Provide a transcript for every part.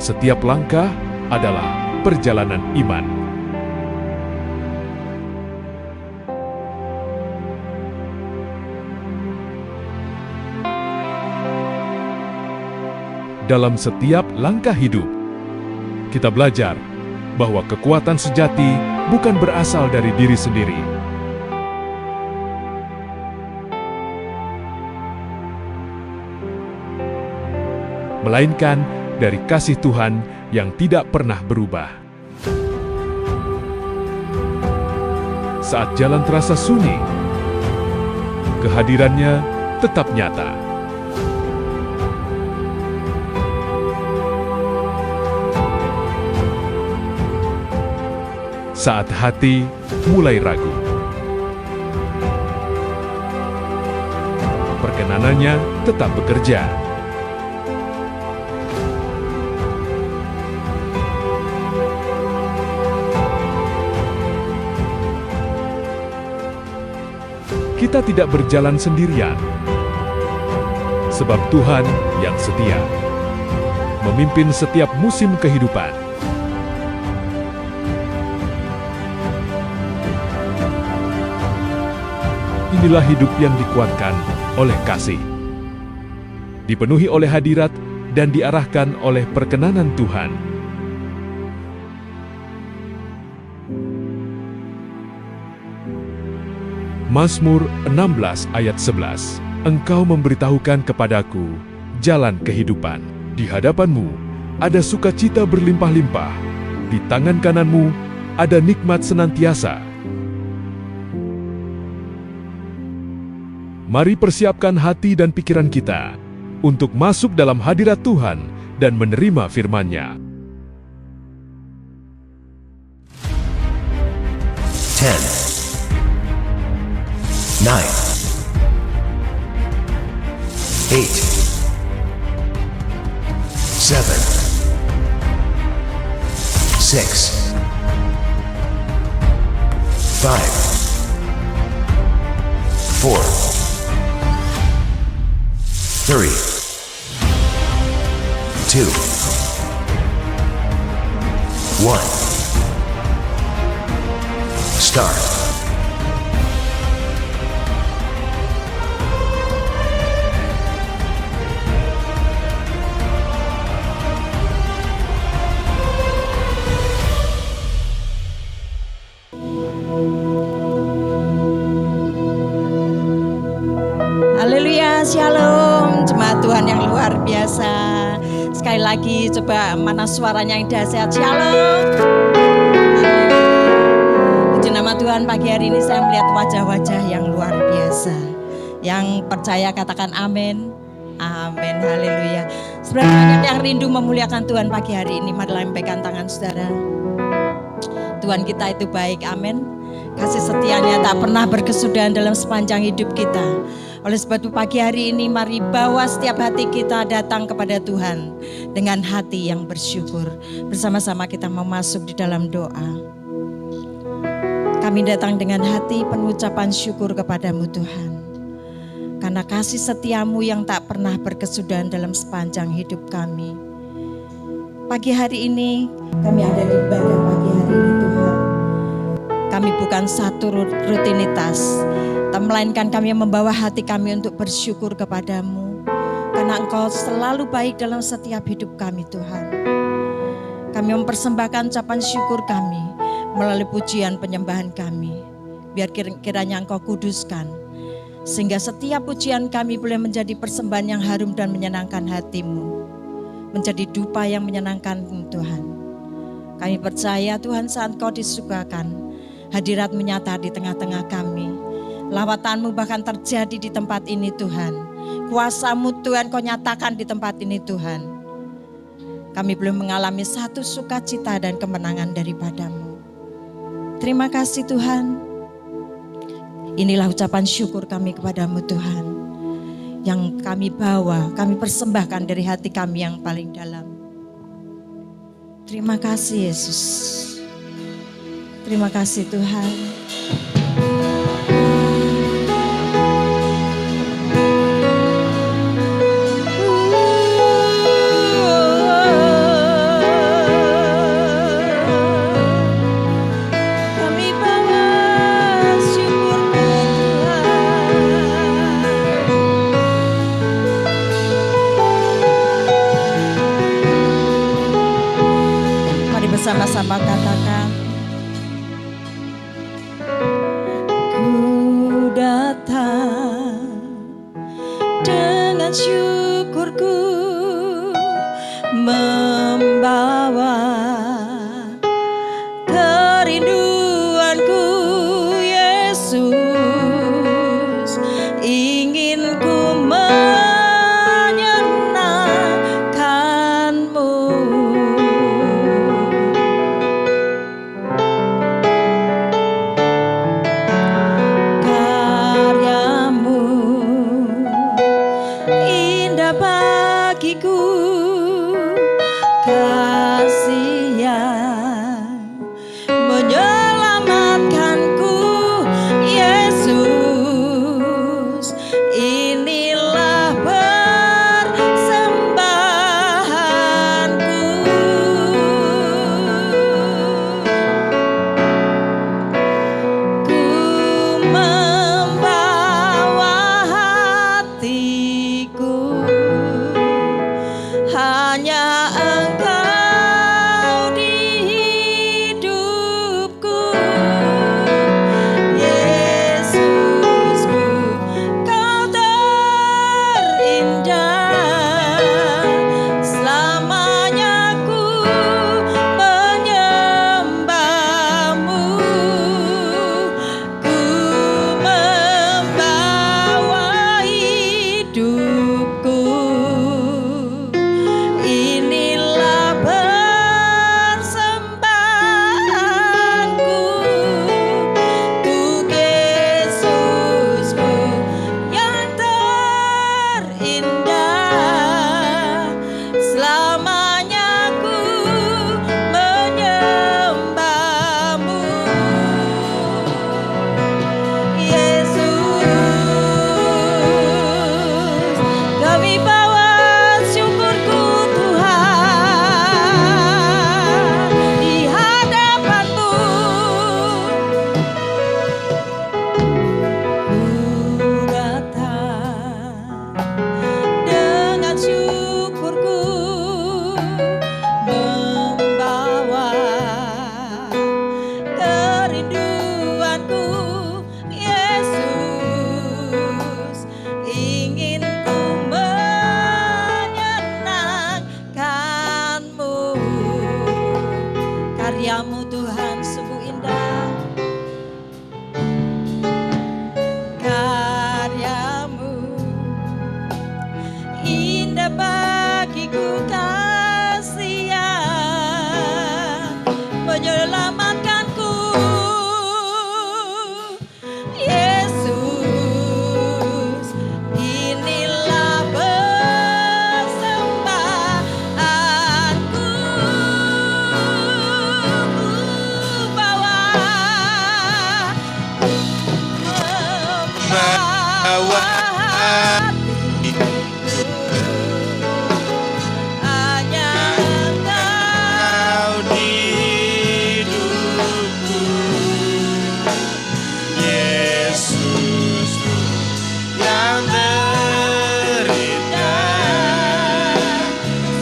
Setiap langkah adalah perjalanan iman. Dalam setiap langkah hidup, kita belajar bahwa kekuatan sejati bukan berasal dari diri sendiri, melainkan dari kasih Tuhan yang tidak pernah berubah. Saat jalan terasa sunyi, kehadirannya tetap nyata. Saat hati mulai ragu, perkenanannya tetap bekerja. Kita tidak berjalan sendirian, sebab Tuhan yang setia memimpin setiap musim kehidupan. Inilah hidup yang dikuatkan oleh kasih, dipenuhi oleh hadirat dan diarahkan oleh perkenanan Tuhan. Mazmur 16 ayat 11, Engkau memberitahukan kepadaku jalan kehidupan. Di hadapanmu ada sukacita berlimpah-limpah, di tangan kananmu ada nikmat senantiasa. Mari persiapkan hati dan pikiran kita untuk masuk dalam hadirat Tuhan dan menerima firman-Nya. 10, 9, 8, 7, 6, 5, 4, 3, 2, 1. Start. Haleluya, shalom, jemaat Tuhan yang luar biasa. Sekali lagi coba mana suaranya yang dahsyat, shalom. Puji nama Tuhan, pagi hari ini saya melihat wajah-wajah yang luar biasa. Yang percaya katakan amin. Amin, haleluya. Sebenarnya banyak yang rindu memuliakan Tuhan pagi hari ini. Mari lambaikan tangan saudara. Tuhan kita itu baik, amin. Kasih setianya tak pernah berkesudahan dalam sepanjang hidup kita. Oleh sebab itu pagi hari ini mari bawa setiap hati kita datang kepada Tuhan dengan hati yang bersyukur. Bersama-sama kita mau masuk di dalam doa. Kami datang dengan hati penuh ucapan syukur kepadamu Tuhan. Karena kasih setiamu yang tak pernah berkesudahan dalam sepanjang hidup kami. Pagi hari ini kami ada di ibadah pagi hari ini Tuhan. Kami bukan satu rutinitas, melainkan kami membawa hati kami untuk bersyukur kepadamu. Karena Engkau selalu baik dalam setiap hidup kami Tuhan. Kami mempersembahkan ucapan syukur kami melalui pujian penyembahan kami. Biar kiranya Engkau kuduskan. Sehingga setiap pujian kami boleh menjadi persembahan yang harum dan menyenangkan hatimu. Menjadi dupa yang menyenangkan Tuhan. Kami percaya Tuhan saat Engkau disukakan, hadirat menyata di tengah-tengah kami. Lawatanmu bahkan terjadi di tempat ini Tuhan. Kuasamu Tuhan Kau nyatakan di tempat ini Tuhan. Kami belum mengalami satu sukacita dan kemenangan daripadamu. Terima kasih Tuhan. Inilah ucapan syukur kami kepadamu Tuhan. Yang kami bawa, kami persembahkan dari hati kami yang paling dalam. Terima kasih Yesus. Terima kasih Tuhan. bersama-sama katakan, ku datang dengan syukurku, membawa kerinduanku, Yesus, ingin ku menyenangkanmu. Karyamu indah bagiku, kasih yang menyelamatkanku, Yesus, inilah persembahanku. Ku membawa hatiku, hanya Engkau di hidupku, Yesusku, Kau terindah, selamanya ku menyembahmu. Ku membawa hidupku, inilah persembahanku untuk Yesusku yang terindah, selamanya ku menyembahmu, Yesus. Kami bawa syukurku Tuhan di hadapan-Mu. Ku datang dengan syukurku, membawa kerinduanku, Yesus, ingin ku menyenangkanmu. Karyamu Tuhan sungguh indah, karyamu indah bagiku, kasih yang menyelamatkanku, Yesus, inilah persembahanku. Membawa hatiku, hanya Engkau di hidupku, Yesus, yang terindah,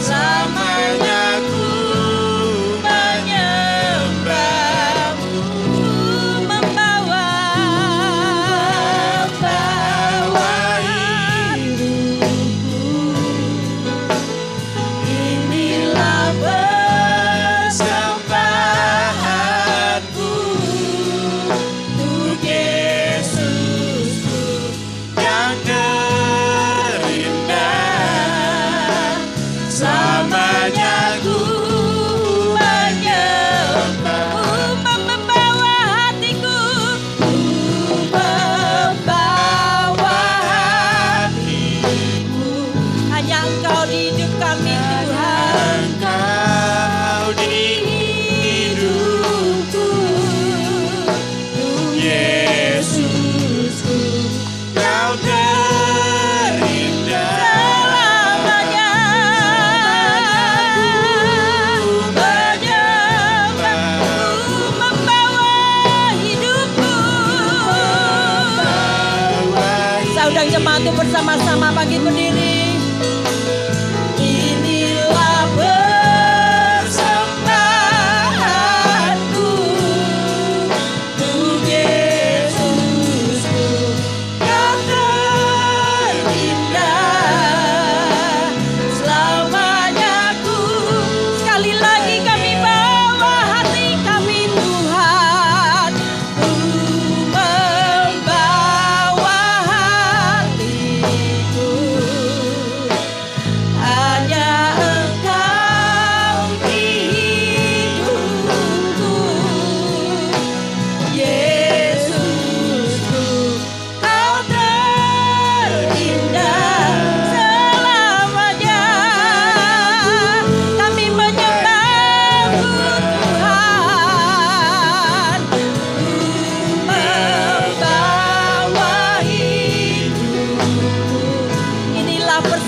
selamanya ku menyembahmu. Membawa hidupku, inilah persembahanku untuk Yesusku yang terindah, selamanya ku menyembahmu. Membawa hatiku, membawa hatiku, hanya Engkau di hidup kami Tuhan. Engkau di hidupku, Yesusku, Kau terindah, selamanya ku menyembahmu. Membawa hidupku. Saudara jemaat itu bersama-sama bangkit berdiri. Inilah persembahan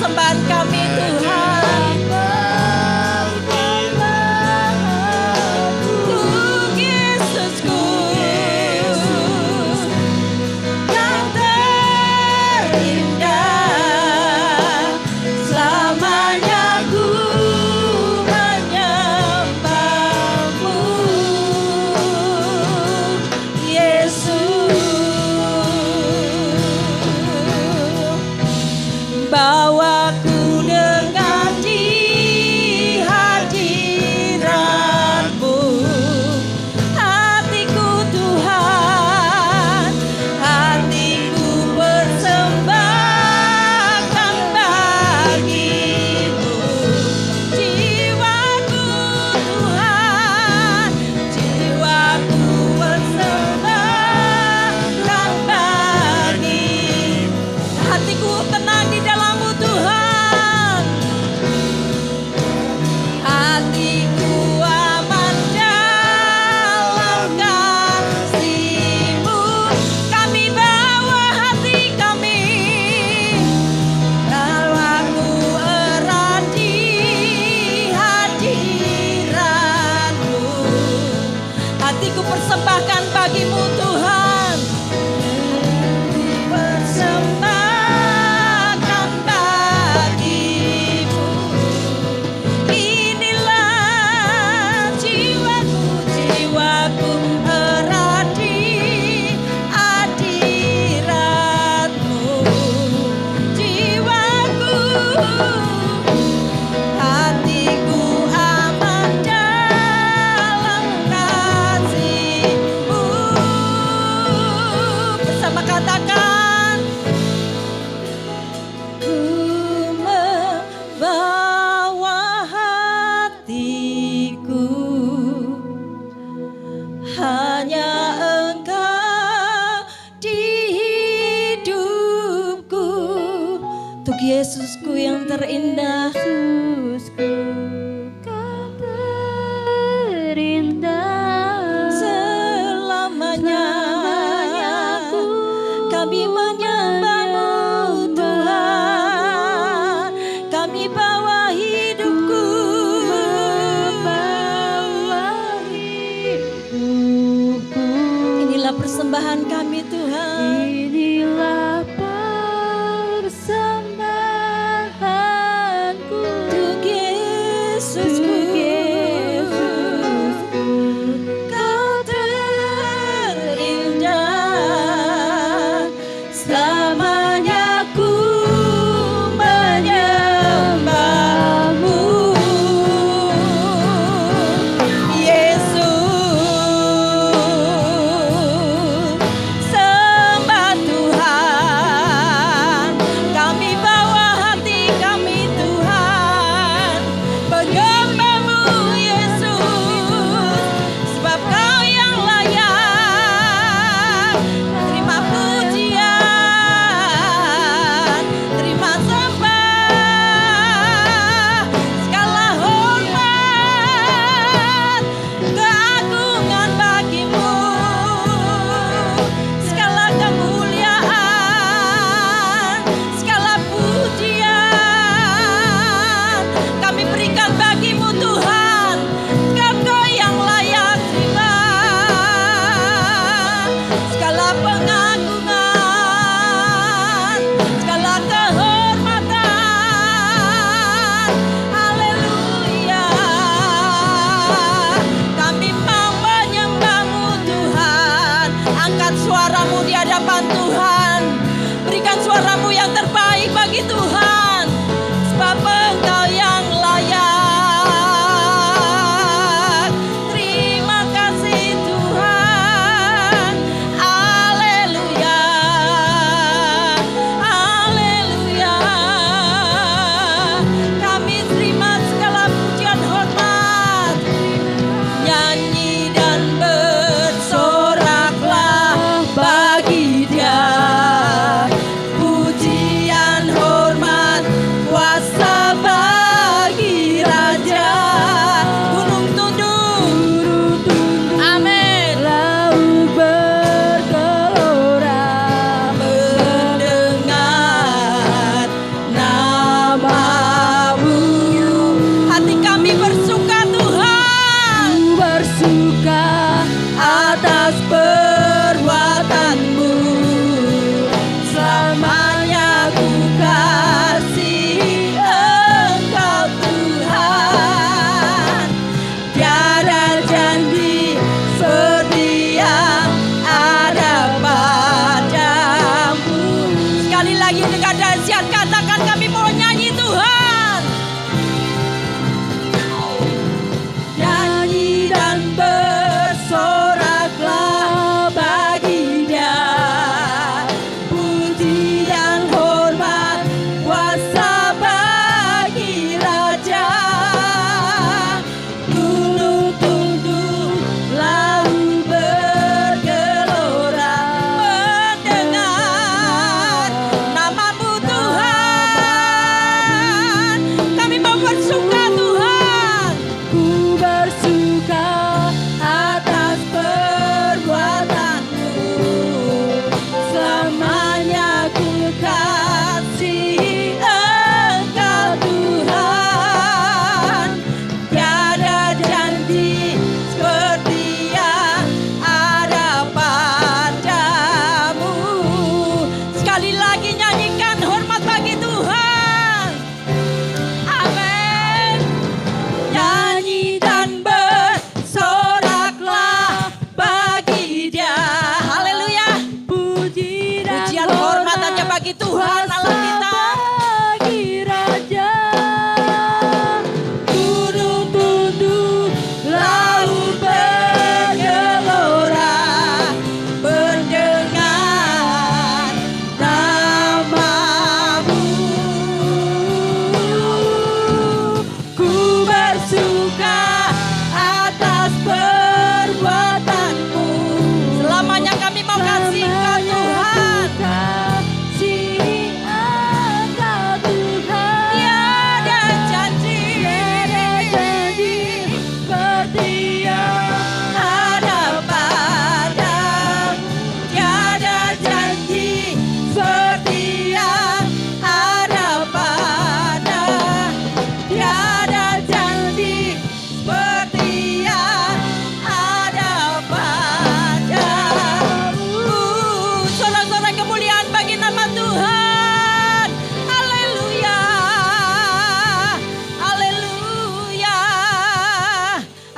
persembahan kami Tuhan. Untuk Yesusku yang terindah, selamanya ku menyembahmu, Yesus. Bawaku dengan di hadiratmu, hatiku Tuhan, hatiku persembahkan bagimu. Jiwaku Tuhan, jiwaku persembahkan bagimu. Hatiku tenang di dalammu Tuhan, hatiku aman dalam kasih-Mu. Kami bawa hati kami, bawaku erat di hadirat-Mu. Hatiku persembahkan bagimu Tuhan, persembahkan bagimu. Inilah jiwaku, jiwaku erat di hadirat-Mu. Jiwaku, hatiku aman dalam kasih-Mu. Bersama katakan, ku membawa hatiku, hanya Engkau di hidupku. Untuk Yesusku yang terindah, selamanya kami menyembah-Mu Tuhan. Kami bawa hidupku, inilah persembahan kami Tuhan. Inilah persembahanku Untuk Yesusku, Kau terindah, selamanya ku menyembah-Mu, Yesus.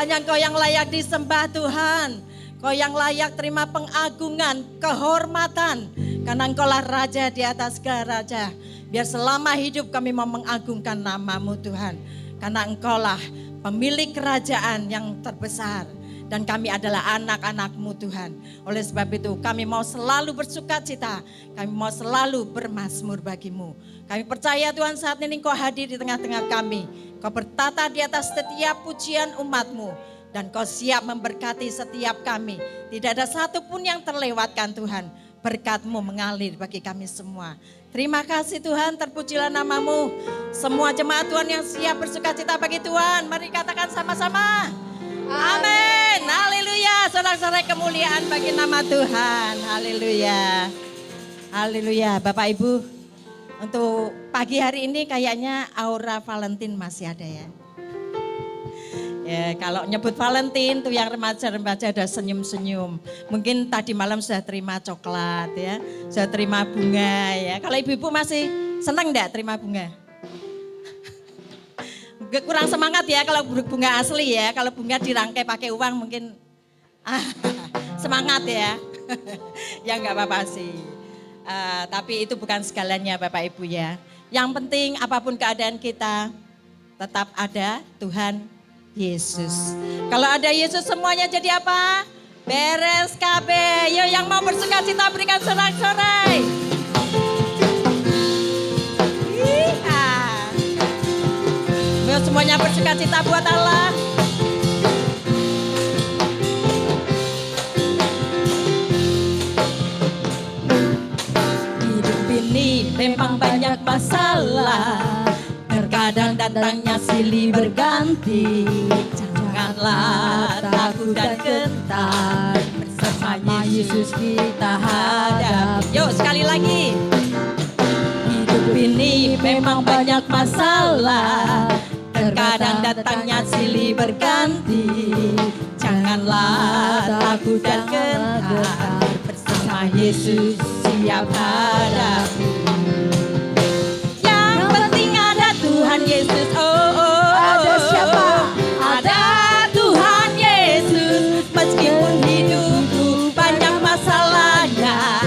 Hanya Engkau yang layak disembah Tuhan. Engkau yang layak terima pengagungan, kehormatan. Karena Engkaulah Raja di atas segala raja. Biar selama hidup kami mau mengagungkan nama-Mu Tuhan. Karena Engkaulah pemilik kerajaan yang terbesar. Dan kami adalah anak-anak-Mu Tuhan. Oleh sebab itu kami mau selalu bersuka cita. Kami mau selalu bermazmur bagi-Mu. Kami percaya Tuhan saat ini Engkau hadir di tengah-tengah kami. Engkau bertata di atas setiap pujian umat-Mu. Dan Engkau siap memberkati setiap kami. Tidak ada satupun yang terlewatkan Tuhan. Berkat-Mu mengalir bagi kami semua. Terima kasih Tuhan, terpujilah nama-Mu. Semua jemaat Tuhan yang siap bersuka cita bagi Tuhan. Mari katakan sama-sama. Amin. Haleluya. Sorak-sorai kemuliaan bagi nama Tuhan. Haleluya. Haleluya. Bapak Ibu, untuk pagi hari ini kayaknya aura Valentine masih ada ya. Ya, kalau nyebut Valentine tuh yang remaja-remaja ada senyum-senyum. Mungkin tadi malam sudah terima coklat ya, sudah terima bunga ya. Kalau ibu-ibu masih senang enggak terima bunga? Kurang semangat ya kalau bunga asli ya. Kalau bunga dirangkai pakai uang mungkin semangat ya. Ya enggak apa-apa sih. Tapi itu bukan segalanya Bapak Ibu ya. Yang penting apapun keadaan kita tetap ada Tuhan Yesus. Kalau ada Yesus semuanya jadi apa? Beres kabeh. Yo yang mau bersuka cita berikan sorak-sorai. Yo semuanya bersuka cita buat Allah. Hidup ini memang banyak masalah. Terkadang datangnya silih berganti. Janganlah takut dan gentar. Bersama Yesus kita hadapi. Yuk sekali lagi. Hidup ini memang banyak masalah. Terkadang datangnya silih berganti. Janganlah takut dan gentar. Bersama Yesus siap hadapi. Tuhan Yesus, ada siapa? Ada Tuhan Yesus, meskipun hidupku banyak masalahnya.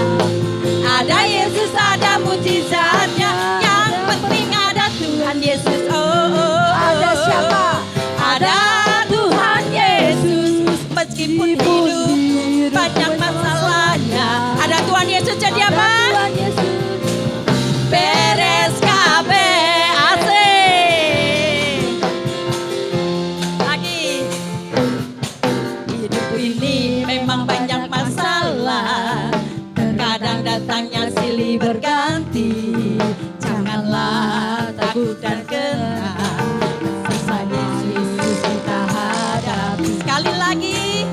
Ada Yesus, ada mujizatnya, yang penting ada Tuhan Yesus. Ada siapa? Ada Tuhan Yesus, meskipun hidupku banyak masalahnya. Ada Tuhan Yesus jadi apa? Beres kabeh. Datangnya silih berganti, janganlah takut dan gentar. Bersama Yesus kita hadapi. Sekali lagi,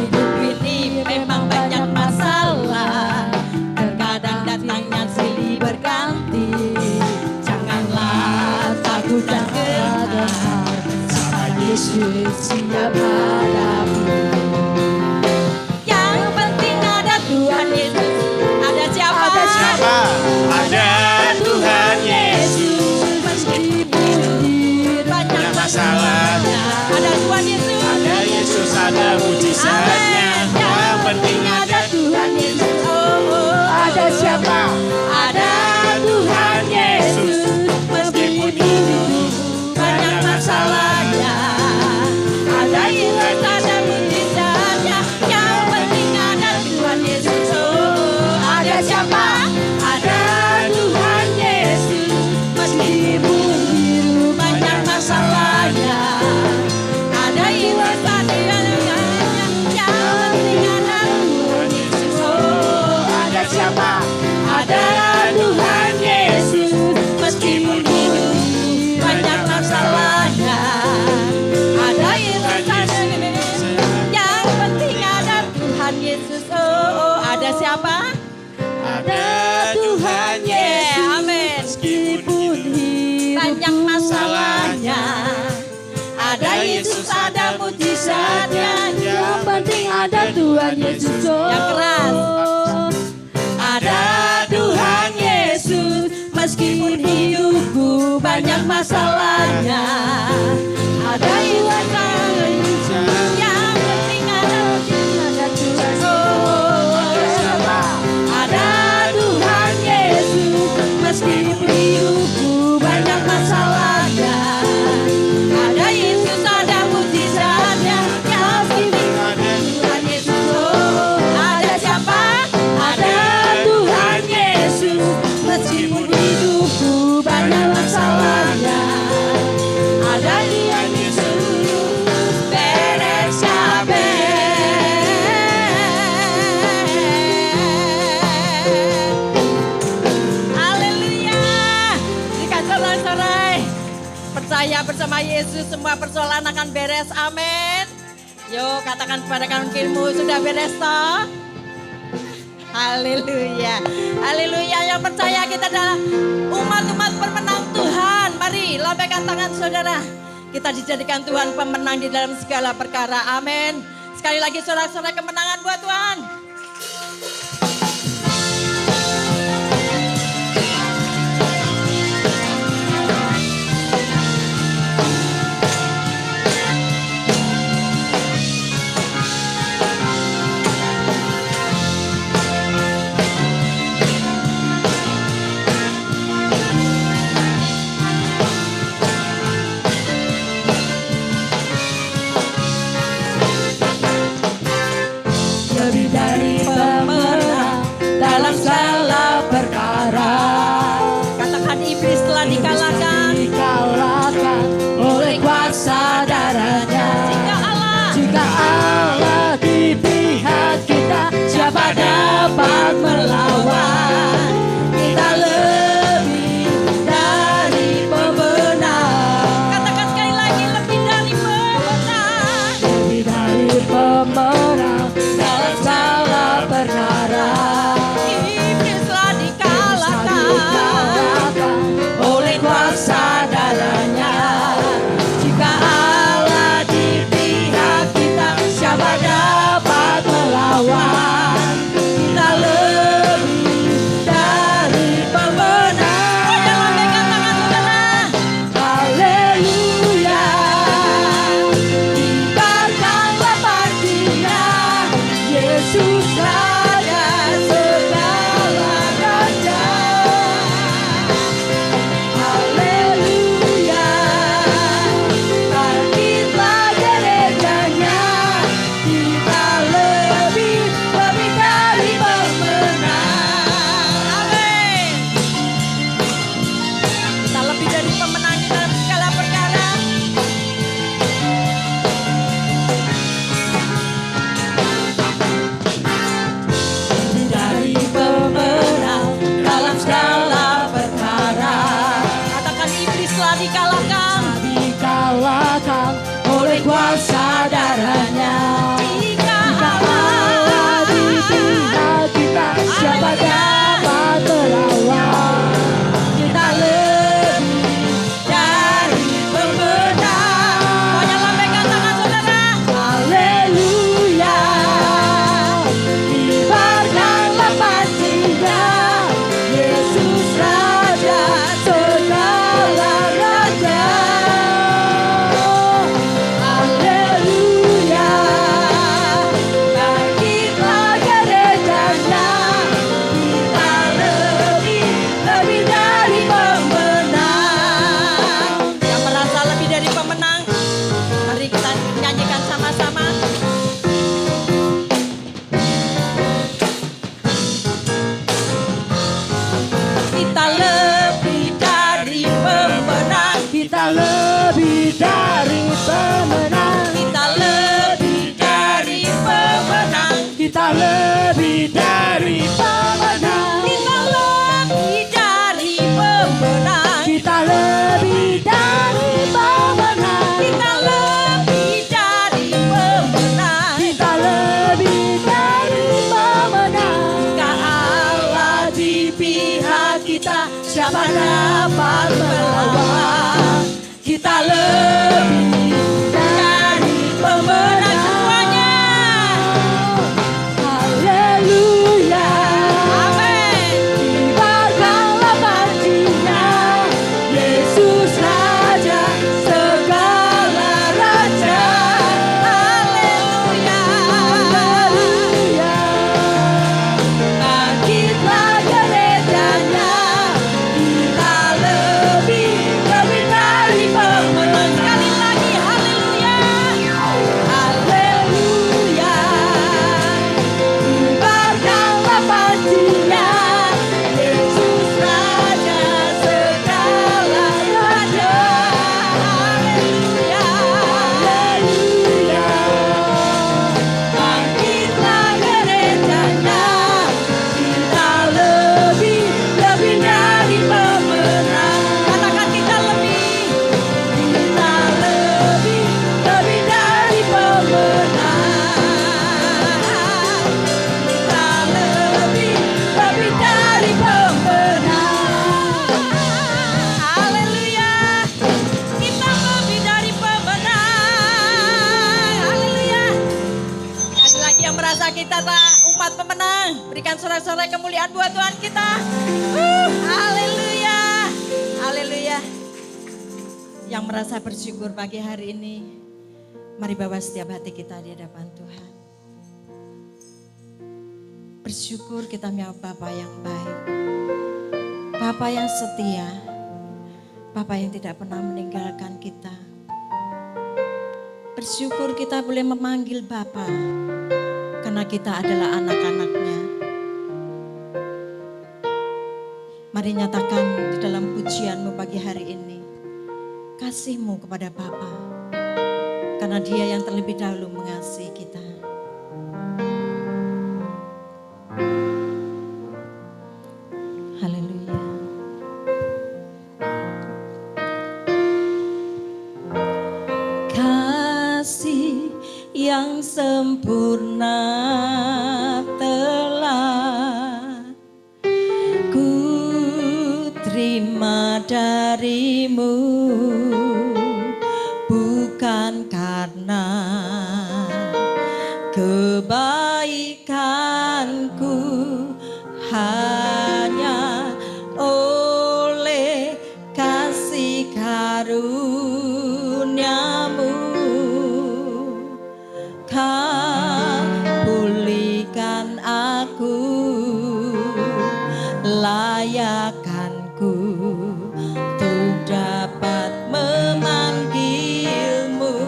hidup ini memang banyak masalah. Terkadang datangnya silih berganti, janganlah takut dan gentar. Bersama Yesus siap hadapi. Tuhan Yesus, ada siapa? Ada siapa? Ada Tuhan Yesus, meskipun banyak masalahnya. Ada Tuhan Yesus, ada Yesus, ada mujizatnya. Yang penting ada Tuhan Yesus. Ada siapa? Ada Tuhan Yesus, meskipun hidup banyak masalahnya. Ada Yesus, ada mujizatnya. Yang penting ada Tuhan Yesus. Ada siapa? Ada Tuhan Yesus, meskipun hidup banyak masalahnya. Ada Yesus, ada yang penting ada Tuhan Yesus. Ada siapa? Ada Tuhan Yesus, meskipun hidup banyak masalahnya. Ada Yesus, ada yang penting ada Tuhan Yesus. Ada siapa? Ada Tuhan Yesus, amin. Meskipun hidup banyak masalahnya. Ada Yesus, ada mujizatnya. Yang penting ada Tuhan Yesus. Yang keras. Ada Tuhan Yesus, meskipun hidupku banyak masalahnya. Ada Yesus. Percaya bersama Yesus semua persoalan akan beres. Amin. Yuk katakan kepada kawan-kawanmu, sudah beres toh? Haleluya. Haleluya. Yang percaya kita adalah umat-umat pemenang Tuhan. Mari lambaikan tangan saudara. Kita dijadikan Tuhan pemenang di dalam segala perkara. Amin. Sekali lagi sorak-sorai kemenangan buat Tuhan. Lebih dari pemenang dalam segala perkara. Katakan iblis telah dikalahkan oleh kuasa darahnya. Jika Allah di pihak kita, siapa dapat melawan? Kita lebih dari pemenang. Katakan sekali lagi, lebih dari pemenang. Lebih dari pemenang dalam segala perkara. Iblis telah dikalahkan oleh kuasa darahnya. Jika Allah di pihak kita, siapa dapat melawan? Kita lebih dari pemenang. Jangan lambaikan tangan saudara. Haleluya. Kibarkanlah partinya, Yesus Raja segala raja. Haleluya. Bangkitlah gerejanya, kita lebih dari pemenang. Amin. Kita lebih dari pemenang di dalam segala perkara. Lebih dari pemenang dalam segala perkara. Katakan iblis telah dikalahkan oleh kuasa darahnya. Jika Allah di pihak kita, siapa dapat melawan? Kita lebih dari pemenang. Pokoknya lambaikan tangan saudara. Haleluya. Kibarkanlah partinya, Yesus Raja segala raja. Haleluya. Bangkitlah gerejanya, kita lebih dari pemenang. Yang merasa lebih dari pemenang, mari kita nyanyikan sama-sama. Kita lebih dari pemenang. Kita lebih dari pemenang. Kita lebih dari pemenang. Kita lebih dari pemenang. Kita lebih dari pemenang. Kita lebih dari pemenang. Kita lebih dari pemenang. Kita lebih dari pemenang. Jika Allah di pihak kita, siapa dapat melawan? Kita lebih dari pemenang semuanya. Haleluya. Amin. Kibarkanlah partinya, Yesus Raja segala raja. Haleluya. Haleluya. Bangkitlah gerejanya, kita lebih dari pemenang. berikan sorak-sorai kemuliaan buat Tuhan kita. Haleluya. Haleluya. Yang merasa bersyukur pagi hari ini, mari bawa setiap hati kita di hadapan Tuhan. Bersyukur kita punya Bapa yang baik, Bapa yang setia, Bapa yang tidak pernah meninggalkan kita. Bersyukur kita boleh memanggil Bapa, karena kita adalah anak-anak-Nya. Mari nyatakan di dalam pujianmu pagi hari ini, kasih-Mu kepada Bapa, karena Dia yang terlebih dahulu mengasihi kita. Haleluya. Kasih yang sempurna telah ku terima darimu, bukan karena kebaikanku, hanya oleh kasih karunia-Mu Kau pulihkan aku, layakkanku untuk dapat memanggil-Mu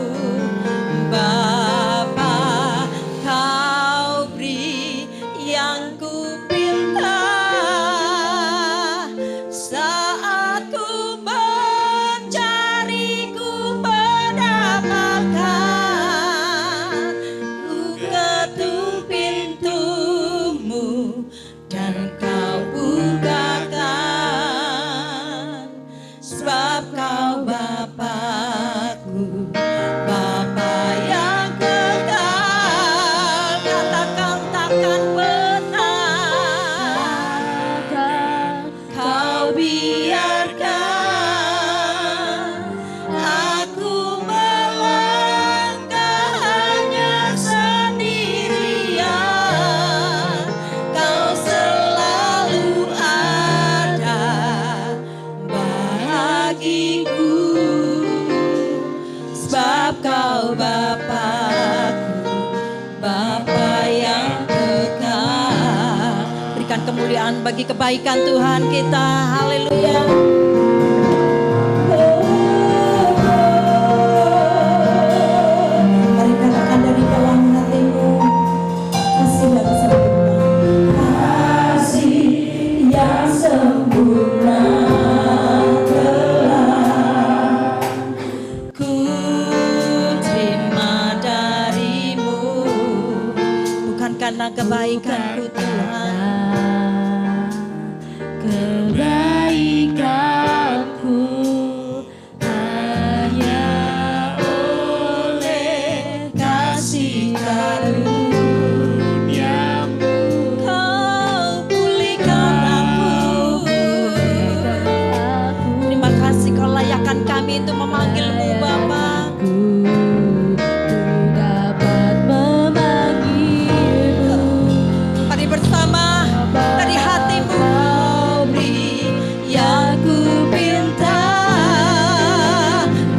Bapa. Kau beri yang ku pinta saat ku mencari, ku mendapatkan. Ku ketuk pintu-Mu dan Kau bukakan, sebab Kau Bapa-Ku, Bapa yang kekal. Katakan takkan pernah Kau biarkan aku melangkah hanya sendirian. Kau selalu ada bagiku, sebab Kau Bapa-Ku, Bapa yang kekal. Berikan kemuliaan bagi kebaikan Tuhan kita. Haleluya. Mari katakan dari dalam hatimu, kasih yang sempurna, kasih yang sempurna telah ku terima darimu, bukan karena kebaikanku Tuhan, kebaikanku hanya oleh kasih karunia-Mu. Kau pulihkan aku. Terima kasih Kau layakkan kami untuk memanggil-Mu Bapa. Mari bersama dari hatimu, beri yang ku pinta.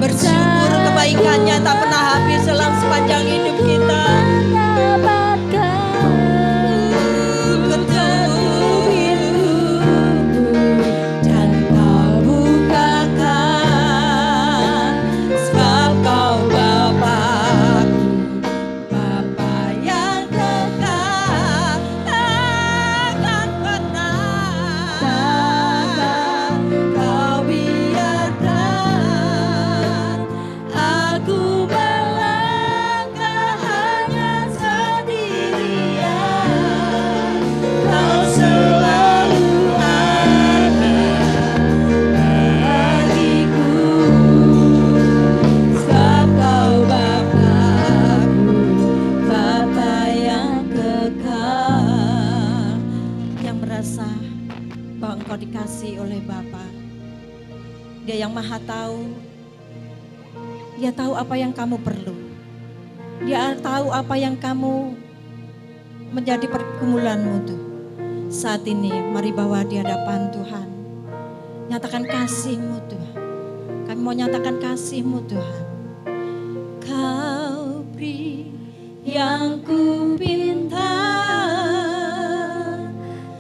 Bersyukur kebaikannya tak pernah habis dalam sepanjang hidup kita. Ketuk pintu dan Kau bukakan, sebab Kau Bapa-Ku, Bapa yang kekal. Takkan pernah Kau biarkan aku melangkah hanya sendirian. Kau selalu ada bagiku, sebab Kau Bapa-Ku, Bapa yang kekal. Yang merasa bahwa engkau dikasihi oleh Bapa, Dia yang Maha Tahu. Dia tahu apa yang kamu perlu. Dia tahu apa yang kamu menjadi pergumulanmu tuh. Saat ini mari bawa di hadapan Tuhan. Nyatakan kasih-Mu Tuhan. Kami mau nyatakan kasih-Mu Tuhan. Kau beri yang ku pinta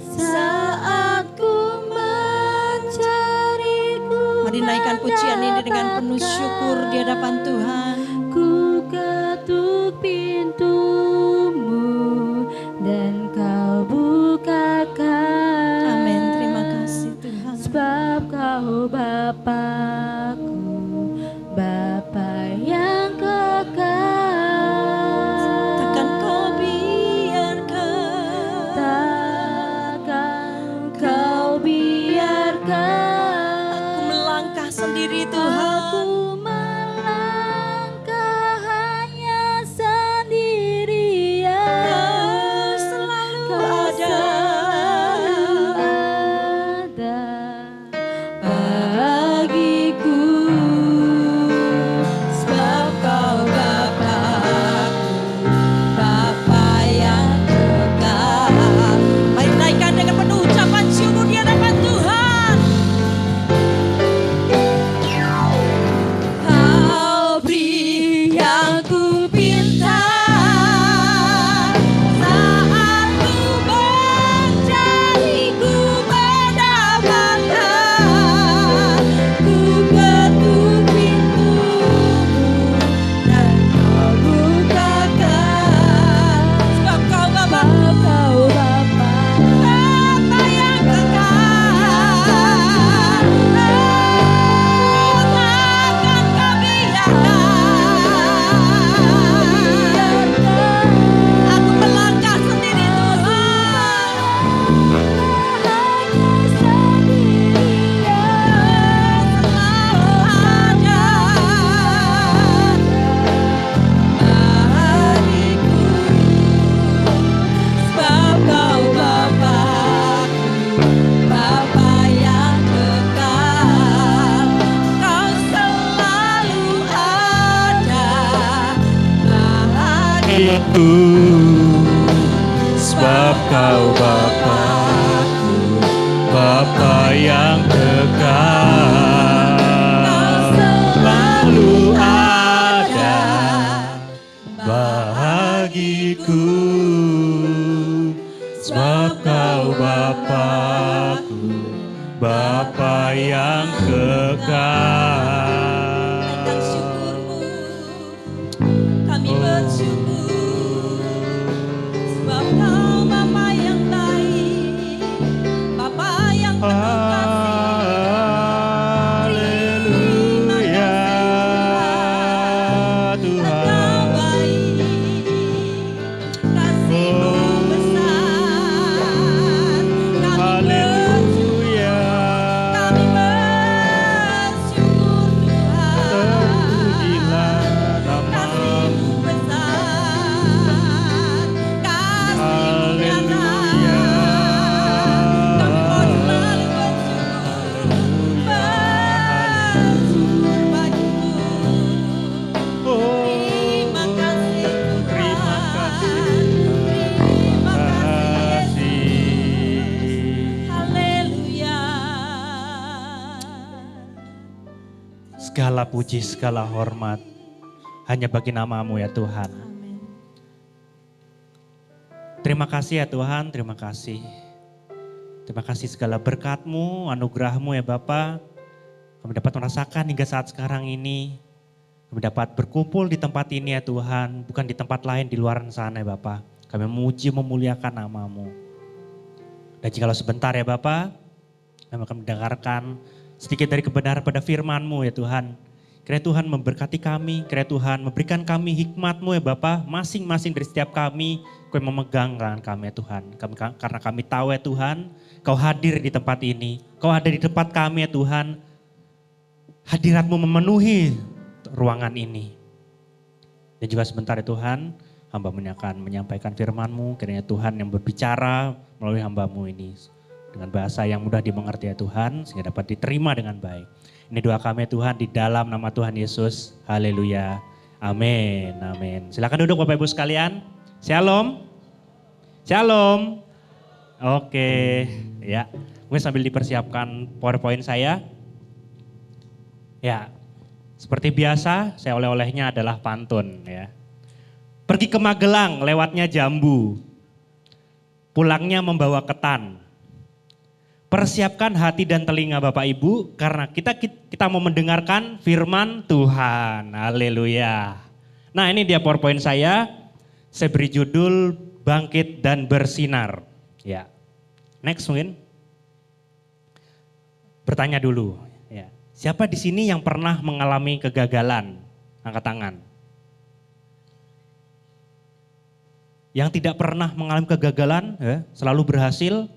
saat ku mencariku. Mari naikkan pujian ini dengan penuh syukur di hadapan Tuhan. Ku ketuk pintumu dan kau bukakan. Amin, terima kasih Tuhan. Sebab kau Bapakku, Bapa yang kekal. Takkan kau biarkan, Takkan kau biarkan aku melangkah sendiri Tuhan. aku melangkah hanya sendirian. Kau selalu Kau ada. ada bagiku. Sebab kau Bapakku, Bapa yang kekal. Mari naikkan dengan penuh ucapan syukur di hadapan Tuhan. Kau beri yang ku pinta saat ku mencari, ku mendapatkan. Ku ketuk pintumu dan kau bukakan. Sebab kau Bapa, Kau Bapa Bapa yang kekal. Takkan kau biarkan aku melangkah sendiri Tuhan. Selalu ada bagiku. Sebab kau Bapakku, Bapa yang kekal. Kau selalu ada bagiku. Sebab kau Bapakku, Bapa yang kekal, selalu ada bagiku. Sebab kau Bapakku, Bapa yang kekal. Naikkan syukurmu, kami bersyukur. Sebab kau Bapa yang baik, Bapa yang penuh Haleluya Engkau Tuhan. baik, kasih-Mu besar. Kami Haleluya. kami bersyukur Tuhan. Terpujilah namamu. Kasih-Mu besar, kasih-Mu Haleluya. nyata. Kami mau selalu bersyukur bagimu. Oh, Terima kasih Tuhan. terima kasih. Terima kasih Kasih. Yesus. Haleluya. Segala puji, segala hormat hanya bagi namamu ya Tuhan. Amin. Terima kasih ya Tuhan, terima kasih. Terima kasih segala berkat-Mu, anugerah-Mu ya Bapa. Kami dapat merasakan hingga saat sekarang ini. Kami dapat berkumpul di tempat ini ya Tuhan, bukan di tempat lain di luar sana ya Bapa. Kami memuji, memuliakan nama-Mu. Dan jikalau sebentar ya Bapa, kami akan mendengarkan sedikit dari kebenaran pada firman-Mu ya Tuhan. Kiranya Tuhan memberkati kami, kiranya Tuhan memberikan kami hikmat-Mu ya Bapa, masing-masing dari setiap kami, Kau yang memegang tangan kami ya Tuhan. Karena kami tahu ya Tuhan, Kau hadir di tempat ini, Kau ada di tempat kami ya Tuhan. Hadirat-Mu memenuhi ruangan ini. Dan juga sebentar ya Tuhan, hamba akan menyampaikan firman-Mu, kiranya Tuhan yang berbicara melalui hamba-Mu ini. Dengan bahasa yang mudah dimengerti ya Tuhan, sehingga dapat diterima dengan baik. Ini doa kami ya Tuhan di dalam nama Tuhan Yesus. Haleluya. Amin. Amin. Silakan duduk Bapak Ibu sekalian. Shalom. Shalom. Oke, ya. Mungkin sambil dipersiapkan PowerPoint saya. Ya, seperti biasa saya oleh-olehnya adalah pantun ya. Pergi ke Magelang lewatnya Jambu. Pulangnya membawa ketan. Persiapkan hati dan telinga Bapak Ibu karena kita mau mendengarkan firman Tuhan. Haleluya. Nah, ini dia PowerPoint saya. Saya beri judul Bangkit dan Bersinar. Ya. Next mungkin. Bertanya dulu, ya. Siapa di sini yang pernah mengalami kegagalan? Angkat tangan. Yang tidak pernah mengalami kegagalan, ya, selalu berhasil.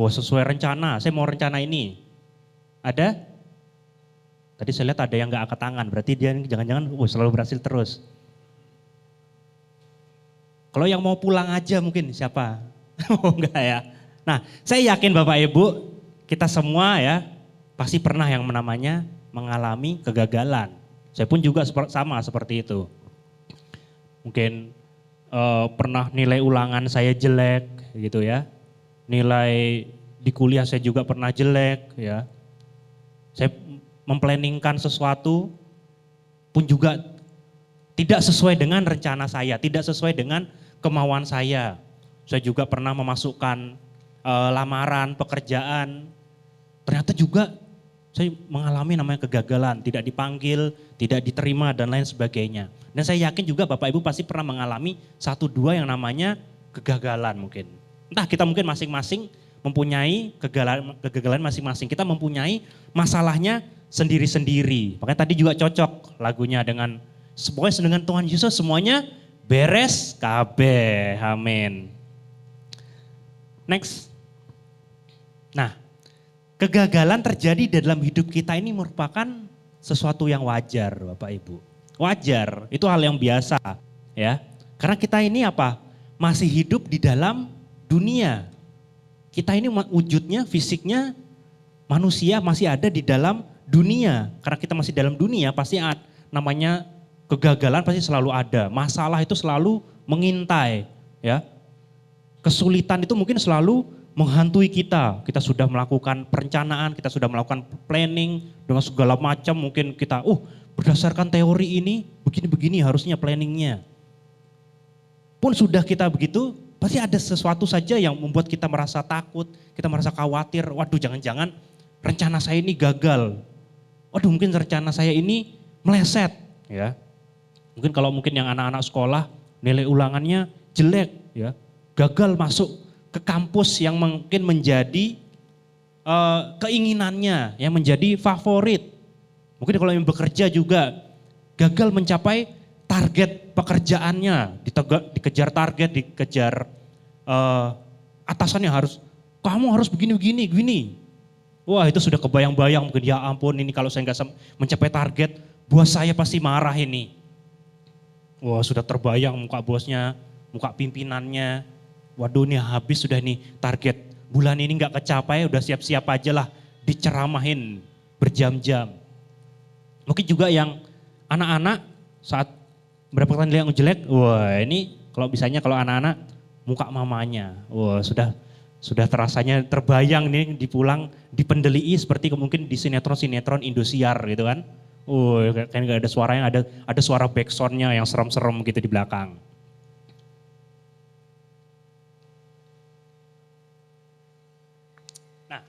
Oh, sesuai rencana, saya mau rencana ini. Ada? Tadi saya lihat ada yang nggak angkat tangan, berarti dia jangan-jangan selalu berhasil terus. Kalau yang mau pulang aja mungkin siapa? Oh enggak ya. Nah, saya yakin Bapak Ibu, kita semua ya pasti pernah yang namanya mengalami kegagalan. Saya pun juga sama seperti itu. Mungkin pernah nilai ulangan saya jelek gitu ya. Nilai di kuliah saya juga pernah jelek ya. Saya memplanningkan sesuatu pun juga tidak sesuai dengan rencana saya, tidak sesuai dengan kemauan saya. Saya juga pernah memasukkan lamaran pekerjaan, ternyata juga saya mengalami namanya kegagalan, tidak dipanggil, tidak diterima dan lain sebagainya. Dan saya yakin juga Bapak Ibu pasti pernah mengalami 1-2 yang namanya kegagalan mungkin. Entah kita mungkin masing-masing mempunyai kegagalan masing-masing. Kita mempunyai masalahnya sendiri-sendiri. Makanya tadi juga cocok lagunya dengan pokoknya dengan Tuhan Yesus semuanya beres kabeh. Amin. Next. Nah, kegagalan terjadi dalam hidup kita ini merupakan sesuatu yang wajar Bapak Ibu. Wajar, itu hal yang biasa ya. Karena kita ini apa? Masih hidup di dalam dunia. Kita ini wujudnya, fisiknya manusia masih ada di dalam dunia. Karena kita masih dalam dunia pasti namanya kegagalan pasti selalu ada. Masalah itu selalu mengintai ya. Kesulitan itu mungkin selalu menghantui kita. Kita sudah melakukan perencanaan, kita sudah melakukan planning dengan segala macam. Mungkin kita, berdasarkan teori ini begini-begini harusnya planningnya. Pun sudah kita begitu, pasti ada sesuatu saja yang membuat kita merasa takut, kita merasa khawatir. Waduh, jangan-jangan rencana saya ini gagal. Waduh, mungkin rencana saya ini meleset, ya. Mungkin kalau mungkin yang anak-anak sekolah nilai ulangannya jelek, ya, gagal masuk ke kampus yang mungkin menjadi keinginannya, yang menjadi favorit. Mungkin kalau yang bekerja juga gagal mencapai target pekerjaannya, dikejar target, dikejar atasannya kamu harus begini. Wah, itu sudah kebayang-bayang mungkin, ya ampun ini kalau saya nggak mencapai target, bos saya pasti marah ini. Wah, sudah terbayang muka bosnya, muka pimpinannya. Waduh, ini habis sudah nih target bulan ini nggak kecapai, udah siap-siap aja lah diceramahin berjam-jam. Mungkin juga yang anak-anak saat mendapatkan nilai yang jelek, wah ini kalau misalnya kalau anak-anak muka mamanya, wah sudah terasanya terbayang nih dipulang dipendelii seperti mungkin di sinetron Indosiar gitu kan. Kayak gak ada suaranya, ada suara backsoundnya yang serem-serem gitu di belakang. Nah,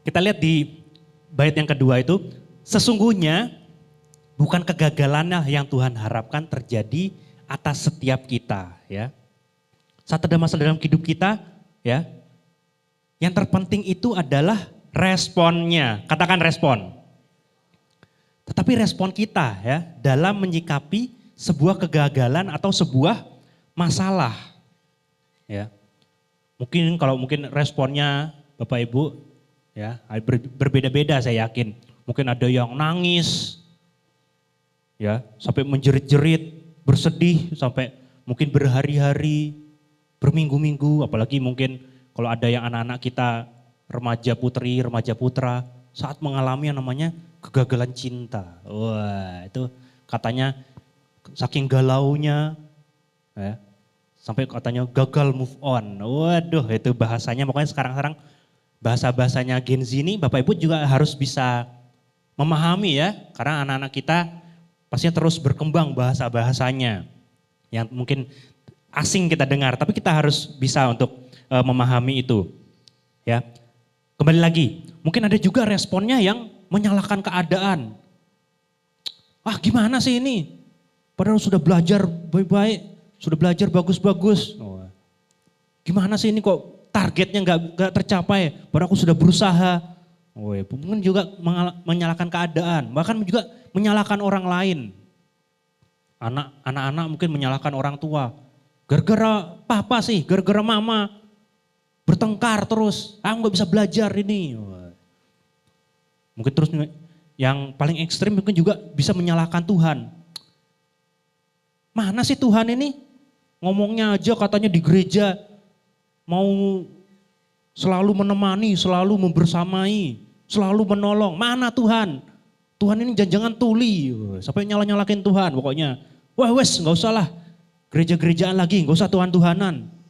kita lihat di bait yang kedua itu, sesungguhnya bukan kegagalannya yang Tuhan harapkan terjadi atas setiap kita, ya. Saat ada masalah dalam hidup kita, ya, yang terpenting itu adalah responnya. Katakan respon. Tetapi respon kita ya dalam menyikapi sebuah kegagalan atau sebuah masalah. Ya. Mungkin responnya Bapak Ibu ya berbeda-beda saya yakin. Mungkin ada yang nangis ya sampai menjerit-jerit, bersedih sampai mungkin berhari-hari, berminggu-minggu, apalagi mungkin kalau ada yang anak-anak kita remaja putri, remaja putra saat mengalami yang namanya kegagalan cinta. Wah, itu katanya saking galaunya, ya, Sampai katanya gagal move on. Waduh, itu bahasanya pokoknya sekarang bahasa-bahasanya Gen Z ini Bapak Ibu juga harus bisa memahami ya. Karena anak-anak kita pastinya terus berkembang bahasa-bahasanya. Yang mungkin asing kita dengar, tapi kita harus bisa untuk memahami itu. Ya. Kembali lagi, mungkin ada juga responnya yang menyalahkan keadaan. Ah gimana sih ini? Padahal sudah belajar baik-baik, sudah belajar bagus-bagus. Oh, gimana sih ini kok targetnya nggak tercapai? Padahal aku sudah berusaha. Oh, ya, mungkin juga menyalahkan keadaan, bahkan juga menyalahkan orang lain. Anak-anak mungkin menyalahkan orang tua. Gara-gara papa sih, gara-gara mama. Bertengkar terus, aku nggak bisa belajar ini. Oh. Mungkin terus yang paling ekstrim mungkin juga bisa menyalahkan Tuhan. Mana sih Tuhan ini? Ngomongnya aja katanya di gereja mau selalu menemani, selalu membersamai, selalu menolong. Mana Tuhan? Tuhan ini jangan tuli, sampai nyala-nyalakin Tuhan pokoknya. Wah wes gak usah lah, gereja-gerejaan lagi, gak usah Tuhan-Tuhanan.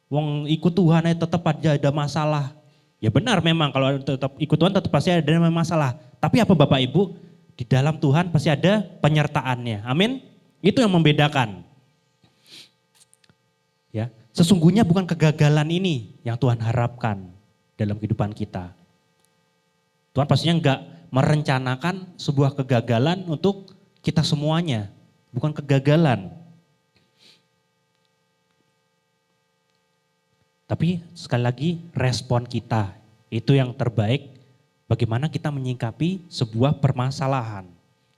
Wong ikut Tuhan aja tetap ada masalah. Ya benar memang kalau tetap ikut Tuhan tetap pasti ada masalah. Tapi apa Bapak Ibu? Di dalam Tuhan pasti ada penyertaannya. Amin. Itu yang membedakan. Ya, sesungguhnya bukan kegagalan ini yang Tuhan harapkan dalam kehidupan kita. Tuhan pastinya enggak merencanakan sebuah kegagalan untuk kita semuanya. Bukan kegagalan. Tapi sekali lagi respon kita itu yang terbaik bagaimana kita menyikapi sebuah permasalahan.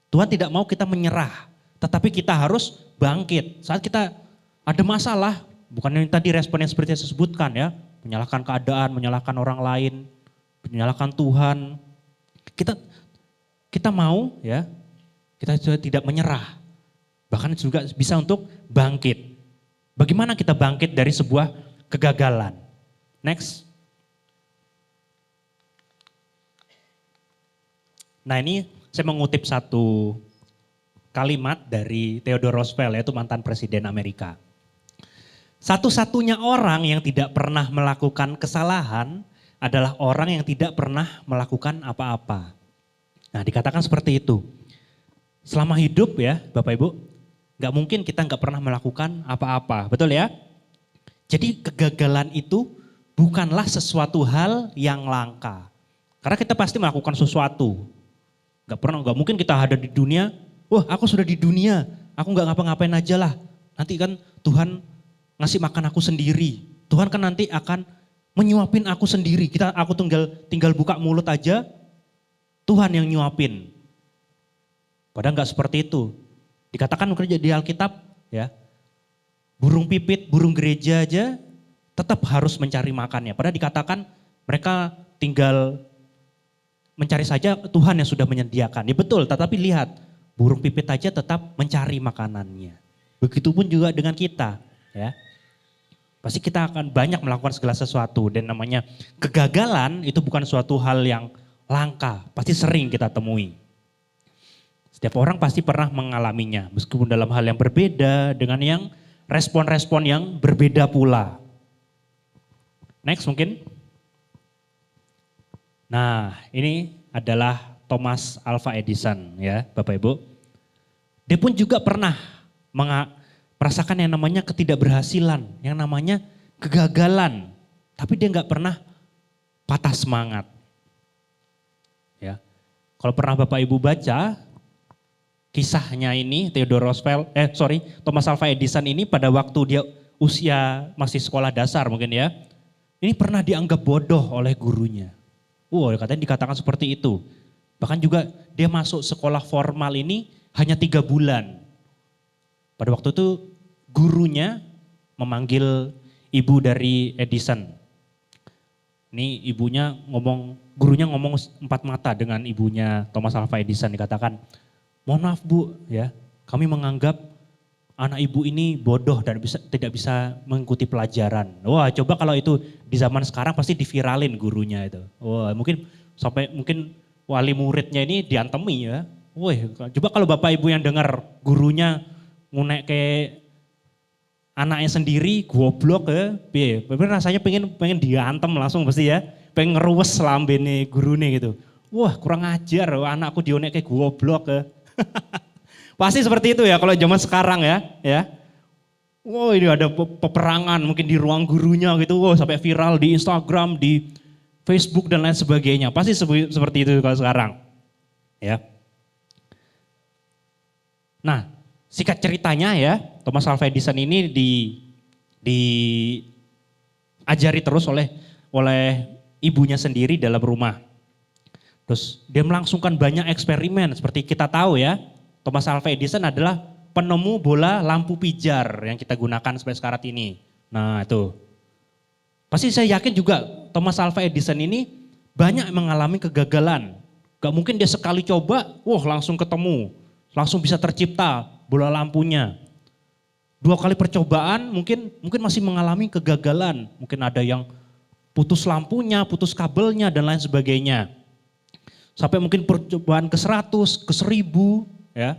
Tuhan tidak mau kita menyerah, tetapi kita harus bangkit. Saat kita ada masalah, bukan yang tadi respon yang seperti saya sebutkan ya, menyalahkan keadaan, menyalahkan orang lain, menyalahkan Tuhan. Kita mau ya, kita juga tidak menyerah. Bahkan juga bisa untuk bangkit. Bagaimana kita bangkit dari sebuah kegagalan? Next. Nah ini saya mengutip satu kalimat dari Theodore Roosevelt, yaitu mantan presiden Amerika. Satu-satunya orang yang tidak pernah melakukan kesalahan adalah orang yang tidak pernah melakukan apa-apa. Nah dikatakan seperti itu. Selama hidup ya Bapak Ibu, gak mungkin kita gak pernah melakukan apa-apa, betul ya? Jadi kegagalan itu bukanlah sesuatu hal yang langka. Karena kita pasti melakukan sesuatu. Gak mungkin kita ada di dunia, wah aku sudah di dunia, aku gak ngapa-ngapain aja lah. Nanti kan Tuhan ngasih makan aku sendiri. Tuhan kan nanti akan menyuapin aku sendiri. Aku tinggal buka mulut aja, Tuhan yang nyuapin. Padahal gak seperti itu. Dikatakan di Alkitab ya, burung pipit, burung gereja aja tetap harus mencari makannya. Padahal dikatakan mereka tinggal mencari saja, Tuhan yang sudah menyediakan. Ya betul, tetapi lihat burung pipit aja tetap mencari makanannya. Begitupun juga dengan kita ya. Pasti kita akan banyak melakukan segala sesuatu dan namanya kegagalan itu bukan suatu hal yang langka, pasti sering kita temui. Setiap orang pasti pernah mengalaminya, meskipun dalam hal yang berbeda dengan yang respon-respon yang berbeda pula. Next mungkin. Nah ini adalah Thomas Alva Edison ya Bapak Ibu. Dia pun juga pernah merasakan yang namanya ketidakberhasilan, yang namanya kegagalan. Tapi dia nggak pernah patah semangat. Ya, kalau pernah Bapak Ibu baca kisahnya ini Thomas Alva Edison ini pada waktu dia usia masih sekolah dasar mungkin ya. Ini pernah dianggap bodoh oleh gurunya. Katanya dikatakan seperti itu. Bahkan juga dia masuk sekolah formal ini hanya 3 bulan. Pada waktu itu gurunya memanggil ibu dari Edison. Ini gurunya ngomong 4 mata dengan ibunya Thomas Alva Edison, dikatakan, mohon maaf Bu ya, kami menganggap anak ibu ini bodoh dan tidak bisa mengikuti pelajaran. Wah coba kalau itu di zaman sekarang pasti diviralin gurunya itu. Wah mungkin wali muridnya ini diantemi ya. Wah coba kalau Bapak Ibu yang dengar gurunya ngunek ke anaknya sendiri goblok ya, piye? Bener rasanya pengen diantem langsung pasti ya, pengen ngeruwes lambene gurune gitu. Wah kurang ajar, anakku dionek kayak goblok ya. Pasti seperti itu ya kalau zaman sekarang ya. Wah ini ada peperangan mungkin di ruang gurunya gitu, wah sampai viral di Instagram, di Facebook dan lain sebagainya. Pasti seperti itu kalau sekarang. Ya. Nah, singkat ceritanya ya, Thomas Alva Edison ini diajari terus oleh ibunya sendiri dalam rumah. Terus dia melangsungkan banyak eksperimen seperti kita tahu ya. Thomas Alva Edison adalah penemu bola lampu pijar yang kita gunakan sampai sekarang ini. Nah itu. Pasti saya yakin juga Thomas Alva Edison ini banyak mengalami kegagalan. Gak mungkin dia sekali coba, wah langsung ketemu. Langsung bisa tercipta bola lampunya. 2 kali percobaan mungkin masih mengalami kegagalan. Mungkin ada yang putus lampunya, putus kabelnya dan lain sebagainya. Sampai mungkin percobaan ke 100, ke 1000 ya.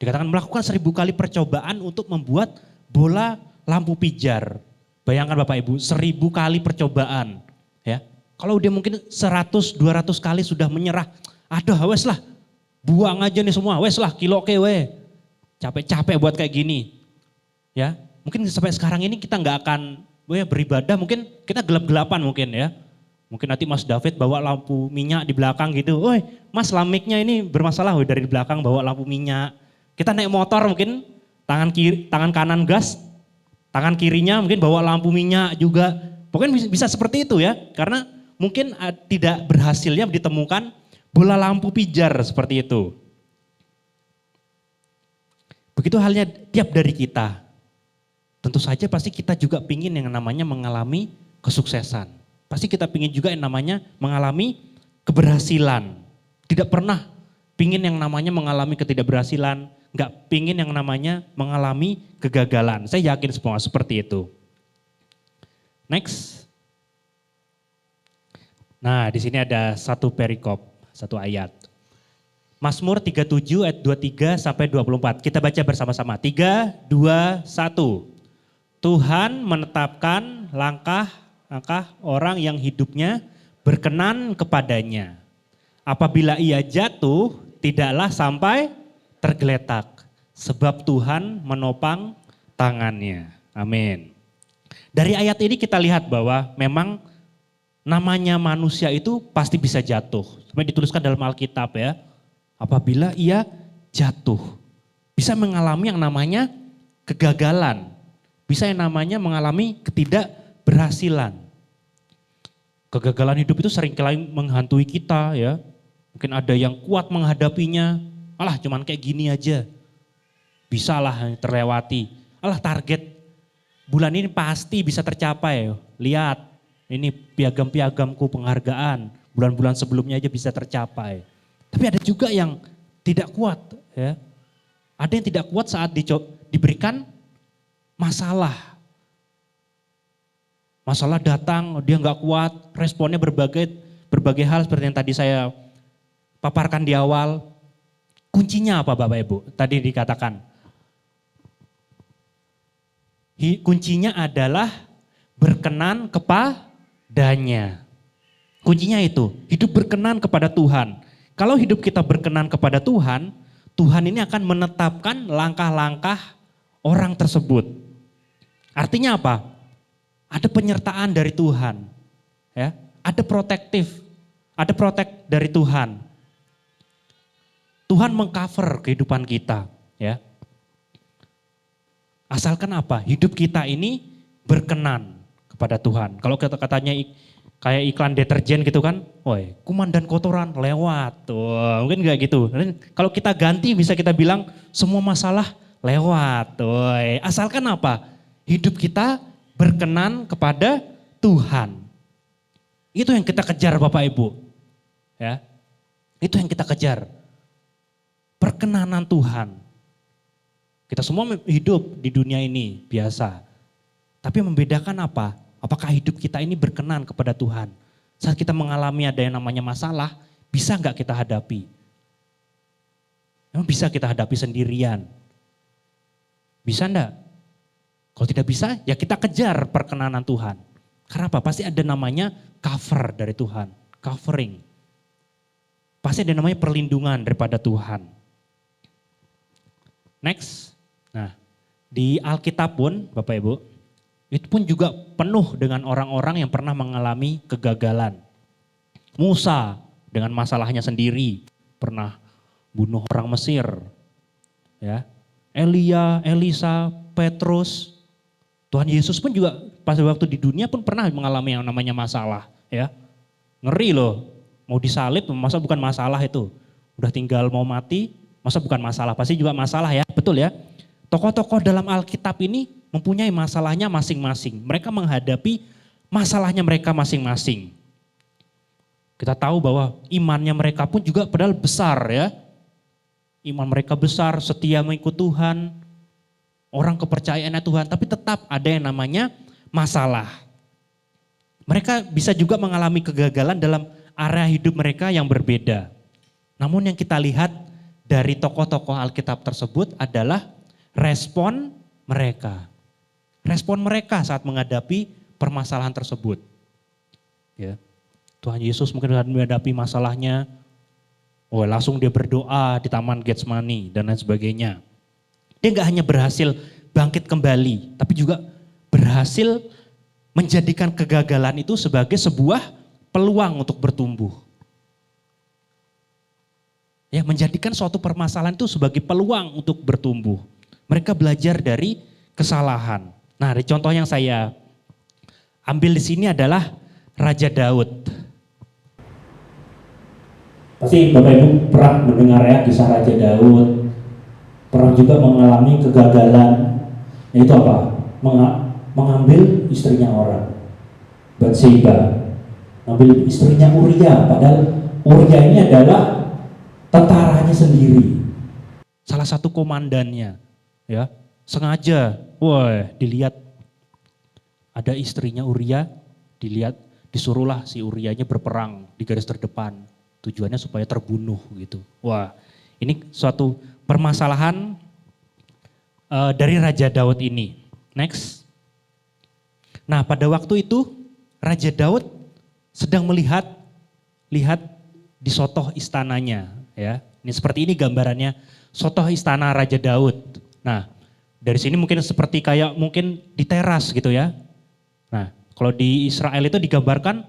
Dikatakan melakukan 1000 kali percobaan untuk membuat bola lampu pijar. Bayangkan Bapak Ibu, 1000 kali percobaan ya. Kalau dia mungkin 100, 200 kali sudah menyerah, aduh wes lah, buang aja nih semua, wes lah kilo we. Capek-capek buat kayak gini. Ya, mungkin sampai sekarang ini kita nggak akan beribadah, mungkin kita gelap-gelapan mungkin ya. Mungkin nanti Mas David bawa lampu minyak di belakang gitu. Woi, Mas lamiknya ini bermasalah dari belakang bawa lampu minyak. Kita naik motor mungkin tangan kanan gas, tangan kirinya mungkin bawa lampu minyak juga. Pokoknya bisa seperti itu ya, karena mungkin tidak berhasilnya ditemukan bola lampu pijar seperti itu. Begitu halnya tiap dari kita. Tentu saja pasti kita juga pingin yang namanya mengalami kesuksesan. Pasti kita pingin juga yang namanya mengalami keberhasilan. Tidak pernah pingin yang namanya mengalami ketidakberhasilan. Enggak pingin yang namanya mengalami kegagalan. Saya yakin semua seperti itu. Next. Nah di sini ada satu perikop, satu ayat. Mazmur 37 ayat 23 sampai 24. Kita baca bersama-sama. 3, 2, 1. Tuhan menetapkan langkah orang yang hidupnya berkenan kepadanya. Apabila ia jatuh, tidaklah sampai tergeletak. Sebab Tuhan menopang tangannya. Amin. Dari ayat ini kita lihat bahwa memang namanya manusia itu pasti bisa jatuh. Sampai dituliskan dalam Alkitab ya. Apabila ia jatuh, bisa mengalami yang namanya kegagalan. Bisa yang namanya mengalami ketidakberhasilan. Kegagalan hidup itu seringkali menghantui kita ya. Mungkin ada yang kuat menghadapinya. Alah cuman kayak gini aja. Bisalah terlewati. Alah target bulan ini pasti bisa tercapai. Lihat ini piagam-piagamku penghargaan. Bulan-bulan sebelumnya aja bisa tercapai. Tapi ada juga yang tidak kuat ya. Ada yang tidak kuat saat diberikan masalah. Masalah datang, dia nggak kuat, responnya berbagai hal seperti yang tadi saya paparkan di awal. Kuncinya apa Bapak Ibu? Tadi dikatakan. Kuncinya adalah berkenan kepadanya. Kuncinya itu, hidup berkenan kepada Tuhan. Kalau hidup kita berkenan kepada Tuhan, Tuhan ini akan menetapkan langkah-langkah orang tersebut. Artinya apa? Ada penyertaan dari Tuhan. Ya, ada protek dari Tuhan. Tuhan mengcover kehidupan kita, ya. Asalkan apa? Hidup kita ini berkenan kepada Tuhan. Kalau katanya kayak iklan deterjen gitu kan, woi kuman dan kotoran lewat, tuh mungkin enggak gitu. Kalau kita ganti bisa kita bilang semua masalah lewat, woi asalkan apa? Hidup kita berkenan kepada Tuhan. Itu yang kita kejar Bapak Ibu, ya itu yang kita kejar, perkenanan Tuhan. Kita semua hidup di dunia ini biasa, tapi membedakan apa? Apakah hidup kita ini berkenan kepada Tuhan? Saat kita mengalami ada yang namanya masalah, bisa nggak kita hadapi? Emang bisa kita hadapi sendirian? Bisa enggak? Kalau tidak bisa, ya kita kejar perkenanan Tuhan. Karena apa? Pasti ada namanya cover dari Tuhan, covering. Pasti ada namanya perlindungan daripada Tuhan. Next. Nah, di Alkitab pun, Bapak Ibu, itu pun juga penuh dengan orang-orang yang pernah mengalami kegagalan. Musa dengan masalahnya sendiri, pernah bunuh orang Mesir. Ya. Elia, Elisa, Petrus, Tuhan Yesus pun juga pada waktu di dunia pun pernah mengalami yang namanya masalah. Ya. Ngeri loh, mau disalib masa bukan masalah itu. Udah tinggal mau mati, masa bukan masalah, pasti juga masalah ya, betul ya. Tokoh-tokoh dalam Alkitab ini mempunyai masalahnya masing-masing. Mereka menghadapi masalahnya mereka masing-masing. Kita tahu bahwa imannya mereka pun juga padahal besar ya. Iman mereka besar, setia mengikut Tuhan, orang kepercayaannya Tuhan, tapi tetap ada yang namanya masalah. Mereka bisa juga mengalami kegagalan dalam area hidup mereka yang berbeda. Namun yang kita lihat dari tokoh-tokoh Alkitab tersebut adalah respon mereka. Respon mereka saat menghadapi permasalahan tersebut. Ya. Tuhan Yesus mungkin menghadapi masalahnya, langsung dia berdoa di Taman Getsemani dan lain sebagainya. Dia nggak hanya berhasil bangkit kembali, tapi juga berhasil menjadikan kegagalan itu sebagai sebuah peluang untuk bertumbuh. Ya, menjadikan suatu permasalahan itu sebagai peluang untuk bertumbuh. Mereka belajar dari kesalahan. Nah, dari contoh yang saya ambil di sini adalah Raja Daud. Pasti Bapak Ibu pernah mendengar ya kisah Raja Daud. Pernah juga mengalami kegagalan. Yaitu apa? Mengambil istrinya orang. Bathsheba. Mengambil istrinya Uria. Padahal Uria ini adalah tentaranya sendiri. Salah satu komandannya. Ya, sengaja, dilihat ada istrinya Uria, disuruhlah si Urianya berperang di garis terdepan. Tujuannya supaya terbunuh gitu. Wah, ini suatu permasalahan dari Raja Daud ini. Next. Nah, pada waktu itu Raja Daud sedang melihat di sotoh istananya. Ya, ini seperti ini gambarannya sotoh istana Raja Daud. Nah, dari sini mungkin seperti kayak mungkin di teras gitu ya. Nah, kalau di Israel itu digambarkan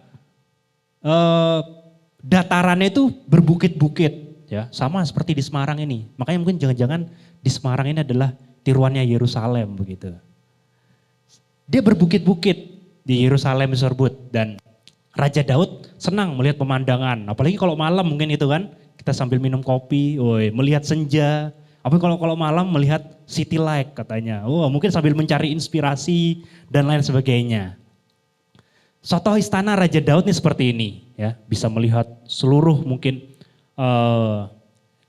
datarannya itu berbukit-bukit ya, sama seperti di Semarang ini. Makanya mungkin jangan-jangan di Semarang ini adalah tiruannya Yerusalem begitu. Dia berbukit-bukit di Yerusalem tersebut dan Raja Daud senang melihat pemandangan, apalagi kalau malam mungkin itu kan, kita sambil minum kopi, melihat senja. Apalagi kalau malam melihat city light katanya. Mungkin sambil mencari inspirasi dan lain sebagainya. Sotoh istana Raja Daud ini seperti ini ya, bisa melihat seluruh mungkin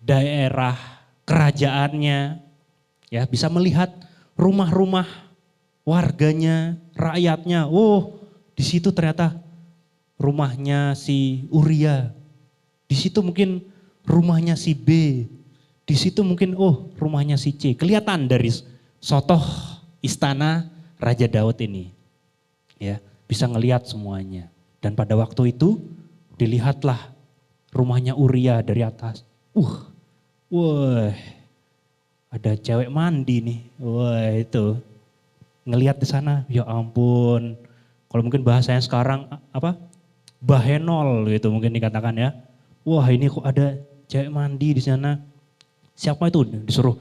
daerah kerajaannya ya, bisa melihat rumah-rumah warganya, rakyatnya. Di situ ternyata rumahnya si Uria. Di situ mungkin rumahnya si B. Di situ mungkin rumahnya si C. Kelihatan dari sotoh istana Raja Daud ini. Ya. Bisa ngelihat semuanya. Dan pada waktu itu dilihatlah rumahnya Uria dari atas. Ada cewek mandi nih. Itu. Ngelihat di sana, ya ampun. Kalau mungkin bahasanya sekarang apa? Bahenol gitu mungkin dikatakan ya. Ini kok ada cewek mandi di sana. Siapa itu? Disuruh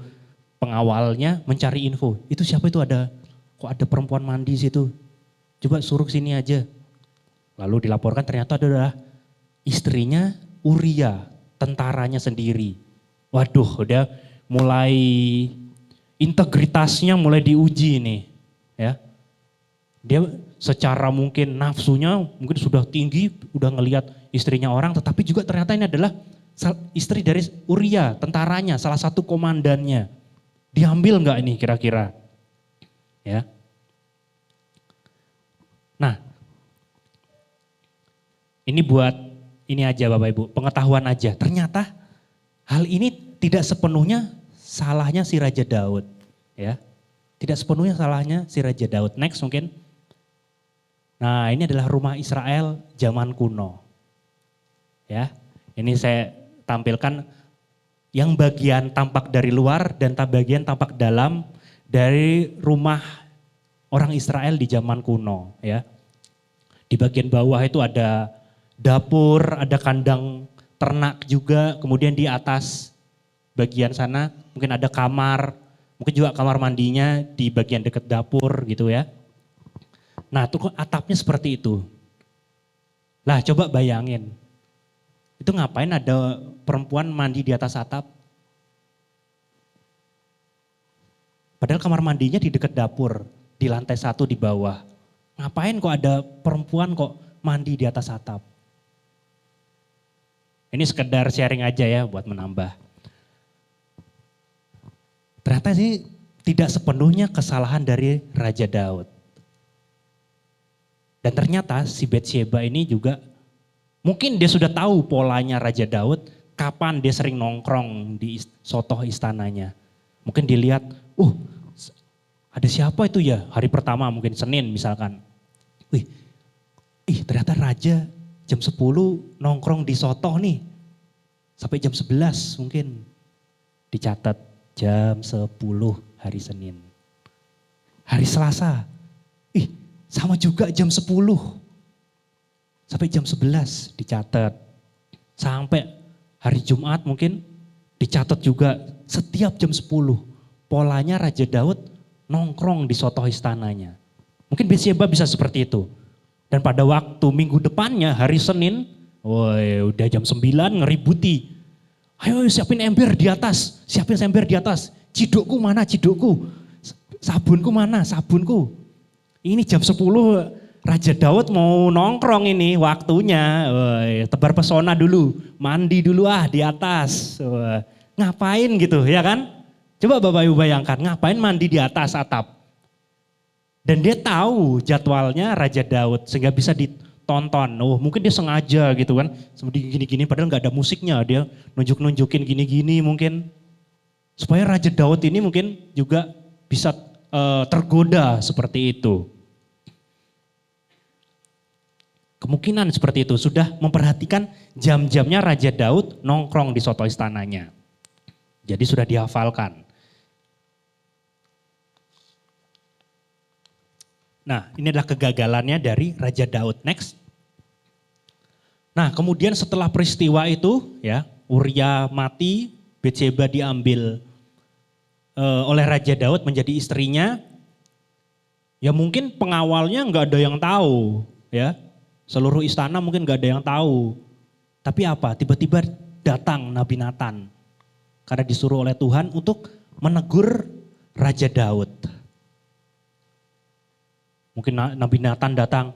pengawalnya mencari info. Itu siapa itu kok ada perempuan mandi di situ? Coba suruh sini aja. Lalu dilaporkan ternyata adalah istrinya Uria, tentaranya sendiri. Waduh, udah mulai integritasnya mulai diuji nih, ya. Dia secara mungkin nafsunya mungkin sudah tinggi, udah ngelihat istrinya orang, tetapi juga ternyata ini adalah istri dari Uria, tentaranya, salah satu komandannya. Diambil nggak ini kira-kira? Ya. Nah, ini buat ini aja Bapak Ibu, pengetahuan aja. Ternyata hal ini tidak sepenuhnya salahnya si Raja Daud, ya. Tidak sepenuhnya salahnya si Raja Daud. Next mungkin. Nah, ini adalah rumah Israel zaman kuno. Ya, ini saya tampilkan yang bagian tampak dari luar dan bagian tampak dalam dari rumah orang Israel di zaman kuno. Ya, di bagian bawah itu ada dapur, ada kandang ternak juga. Kemudian di atas bagian sana mungkin ada kamar, mungkin juga kamar mandinya di bagian dekat dapur gitu ya. Nah, tuh atapnya seperti itu. Lah, coba bayangin. Itu ngapain ada perempuan mandi di atas atap? Padahal kamar mandinya di dekat dapur, di lantai 1 di bawah. Ngapain kok ada perempuan kok mandi di atas atap? Ini sekedar sharing aja ya buat menambah. Ternyata sih tidak sepenuhnya kesalahan dari Raja Daud. Dan ternyata si Batsyeba ini juga mungkin dia sudah tahu polanya Raja Daud, kapan dia sering nongkrong di sotoh istananya. Mungkin dilihat, ada siapa itu ya? Hari pertama mungkin Senin misalkan. Ternyata Raja jam 10 nongkrong di sotoh nih. Sampai jam 11 mungkin dicatat jam 10 hari Senin. Hari Selasa, sama juga jam 10. Sampai jam 11 dicatat. Sampai hari Jumat mungkin dicatat juga setiap jam 10. Polanya Raja Daud nongkrong di sotoh istananya. Mungkin Batsyeba bisa seperti itu. Dan pada waktu minggu depannya hari Senin, udah jam 9 ngeributi. Ayo siapin ember di atas, siapin ember di atas. Cidukku mana cidukku? Sabunku mana sabunku? Ini jam 10 Raja Daud mau nongkrong ini waktunya. Tebar pesona dulu, mandi dulu di atas. Ngapain gitu ya kan? Coba Bapak Ibu bayangkan, ngapain mandi di atas atap? Dan dia tahu jadwalnya Raja Daud sehingga bisa ditonton. Mungkin dia sengaja gitu kan, seperti gini-gini padahal nggak ada musiknya, dia nunjukin gini-gini mungkin. Supaya Raja Daud ini mungkin juga bisa tergoda seperti itu. Kemungkinan seperti itu, sudah memperhatikan jam-jamnya Raja Daud nongkrong di soto istananya. Jadi sudah dihafalkan. Nah, ini adalah kegagalannya dari Raja Daud. Next. Nah, kemudian setelah peristiwa itu, ya, Uria mati, Batsyeba diambil oleh Raja Daud menjadi istrinya. Ya mungkin pengawalnya nggak ada yang tahu, ya. Seluruh istana mungkin gak ada yang tahu. Tapi apa? Tiba-tiba datang Nabi Nathan. Karena disuruh oleh Tuhan untuk menegur Raja Daud. Mungkin Nabi Nathan datang.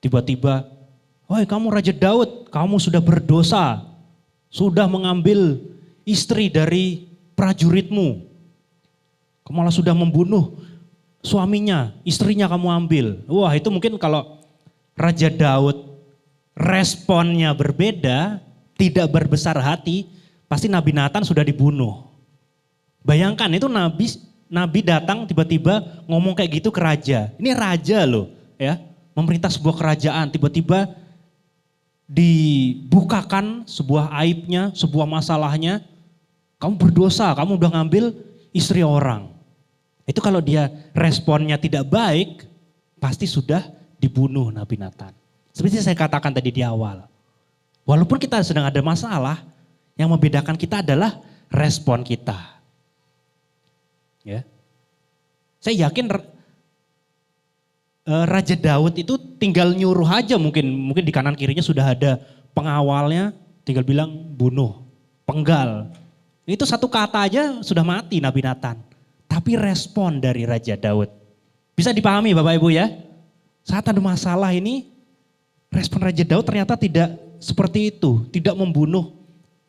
Tiba-tiba, kamu Raja Daud, kamu sudah berdosa. Sudah mengambil istri dari prajuritmu. Kamu malah sudah membunuh suaminya, istrinya kamu ambil. Wah, itu mungkin kalau Raja Daud responnya berbeda, tidak berbesar hati, pasti Nabi Nathan sudah dibunuh. Bayangkan itu Nabi datang tiba-tiba ngomong kayak gitu ke raja. Ini raja loh ya, memerintah sebuah kerajaan, tiba-tiba dibukakan sebuah aibnya, sebuah masalahnya. Kamu berdosa, kamu udah ngambil istri orang. Itu kalau dia responnya tidak baik, pasti sudah dibunuh Nabi Nathan. Seperti saya katakan tadi di awal. Walaupun kita sedang ada masalah, yang membedakan kita adalah respon kita. Ya. Saya yakin Raja Daud itu tinggal nyuruh aja, mungkin di kanan kirinya sudah ada pengawalnya, tinggal bilang bunuh, penggal. Itu satu kata aja sudah mati Nabi Nathan. Tapi respon dari Raja Daud. Bisa dipahami Bapak Ibu ya? Saat ada masalah ini, respon Raja Daud ternyata tidak seperti itu. Tidak membunuh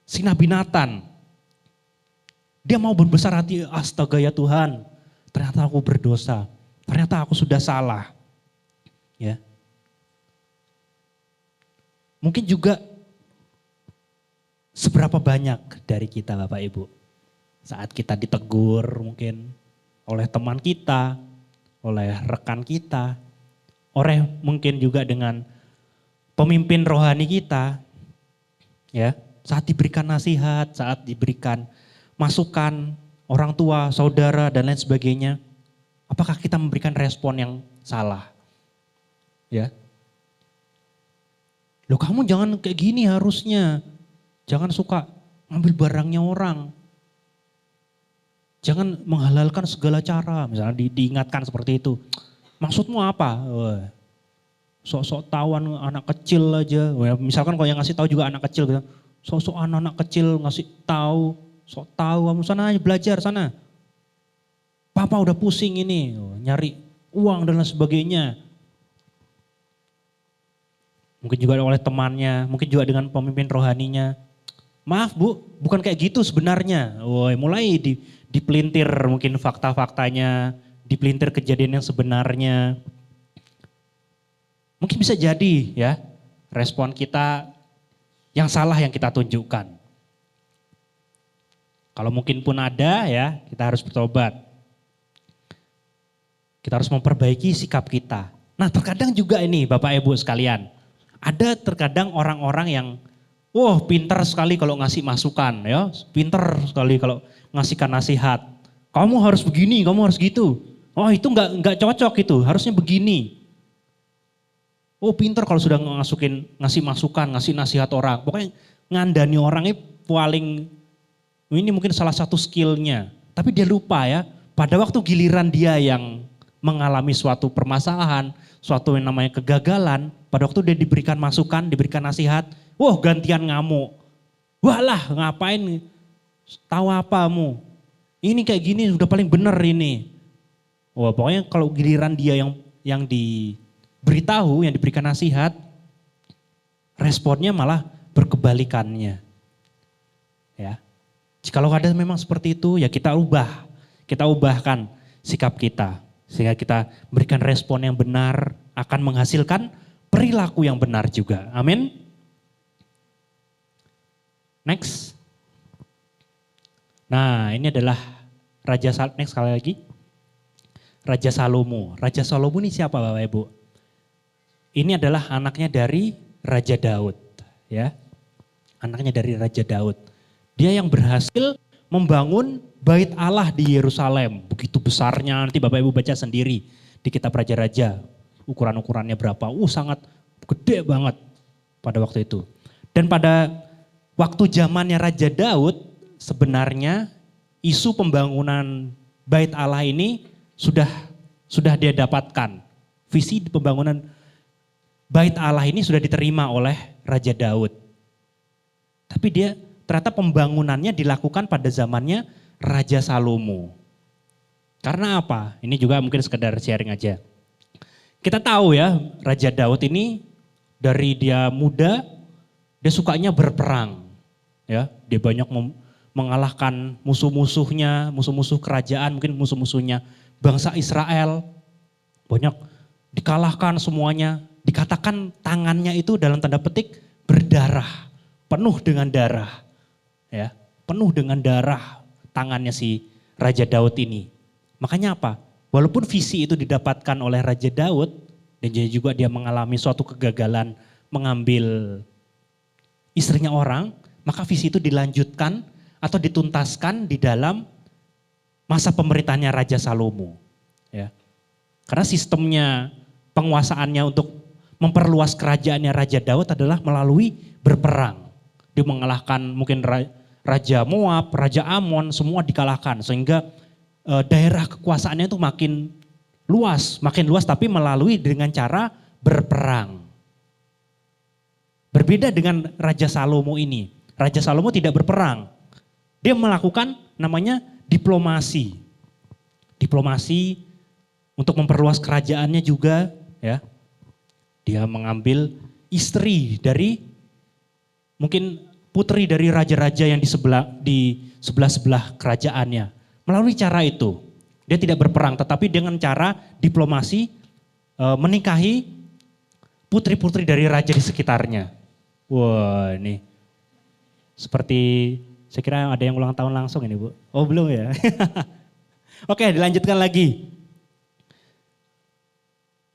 si Nabi Nathan. Dia mau berbesar hati, astaga ya Tuhan, ternyata aku berdosa. Ternyata aku sudah salah. Ya. Mungkin juga seberapa banyak dari kita Bapak Ibu, saat kita ditegur mungkin oleh teman kita, oleh rekan kita, oleh mungkin juga dengan pemimpin rohani kita, ya, saat diberikan nasihat, saat diberikan masukan orang tua, saudara dan lain sebagainya, apakah kita memberikan respon yang salah? Ya. Loh kamu jangan kayak gini harusnya. Jangan suka ngambil barangnya orang. Jangan menghalalkan segala cara, misalnya diingatkan seperti itu. Maksudmu apa? Wah, sok-sok tawan anak kecil aja. Wah, misalkan kalau yang ngasih tahu juga anak kecil gitu. Sok-sok anak kecil ngasih tahu, sok tahu, kamu sana aja belajar sana. Papa udah pusing ini, nyari uang dan lain sebagainya. Mungkin juga oleh temannya, mungkin juga dengan pemimpin rohaninya. Maaf Bu, bukan kayak gitu sebenarnya. Woi, mulai dipelintir mungkin fakta-faktanya, dipelintir kejadian yang sebenarnya. Mungkin bisa jadi ya, respon kita yang salah yang kita tunjukkan. Kalau mungkin pun ada ya, kita harus bertobat. Kita harus memperbaiki sikap kita. Nah terkadang juga ini Bapak Ibu sekalian, ada terkadang orang-orang yang pintar sekali kalau ngasih masukan ya, pintar sekali kalau ngasihkan nasihat. Kamu harus begini, kamu harus gitu. Oh itu nggak cocok itu, harusnya begini. Oh pintar kalau sudah ngasih masukan, ngasih nasihat orang. Pokoknya ngandani orangnya paling, ini mungkin salah satu skillnya. Tapi dia lupa ya, pada waktu giliran dia yang mengalami suatu permasalahan, suatu yang namanya kegagalan, pada waktu dia diberikan masukan, diberikan nasihat, gantian ngamuk. Walah ngapain, tahu apamu, ini kayak gini udah paling bener ini. Pokoknya kalau giliran dia yang diberitahu, yang diberikan nasihat, responnya malah berkebalikannya. Ya, jikalau ada memang seperti itu, ya kita ubahkan sikap kita. Sehingga kita berikan respon yang benar, akan menghasilkan perilaku yang benar juga. Amin. Next. Nah ini adalah next sekali lagi. Raja Salomo. Raja Salomo ini siapa Bapak Ibu? Ini adalah anaknya dari Raja Daud. Ya, anaknya dari Raja Daud. Dia yang berhasil membangun Bait Allah di Yerusalem. Begitu besarnya, nanti Bapak Ibu baca sendiri di kitab Raja-Raja. Ukuran-ukurannya berapa, sangat gede banget pada waktu itu. Dan pada waktu zamannya Raja Daud, sebenarnya isu pembangunan Bait Allah ini sudah dia dapatkan. Visi pembangunan Bait Allah ini sudah diterima oleh Raja Daud. Tapi ternyata pembangunannya dilakukan pada zamannya Raja Salomo. Karena apa? Ini juga mungkin sekedar sharing aja. Kita tahu ya, Raja Daud ini dari dia muda, dia sukanya berperang. Ya, dia banyak mengalahkan musuh-musuhnya, musuh-musuh kerajaan, mungkin musuh-musuhnya bangsa Israel. Banyak dikalahkan semuanya. Dikatakan tangannya itu dalam tanda petik berdarah, penuh dengan darah. Ya, penuh dengan darah tangannya si Raja Daud ini. Makanya apa? Walaupun visi itu didapatkan oleh Raja Daud dan juga dia mengalami suatu kegagalan mengambil istrinya orang, maka visi itu dilanjutkan atau dituntaskan di dalam masa pemerintahannya Raja Salomo. Ya. Karena sistemnya penguasaannya untuk memperluas kerajaannya Raja Daud adalah melalui berperang. Dia mengalahkan mungkin Raja Moab, Raja Amon, semua dikalahkan sehingga daerah kekuasaannya itu makin luas tapi melalui dengan cara berperang. Berbeda dengan Raja Salomo ini. Raja Salomo tidak berperang. Dia melakukan namanya diplomasi. Diplomasi untuk memperluas kerajaannya juga ya. Dia mengambil istri dari mungkin putri dari raja-raja yang di sebelah kerajaannya. Melalui cara itu, dia tidak berperang tetapi dengan cara diplomasi menikahi putri-putri dari raja di sekitarnya. Wah ini seperti saya kira ada yang ulang tahun langsung ini Bu. Oh belum ya. Oke, dilanjutkan lagi.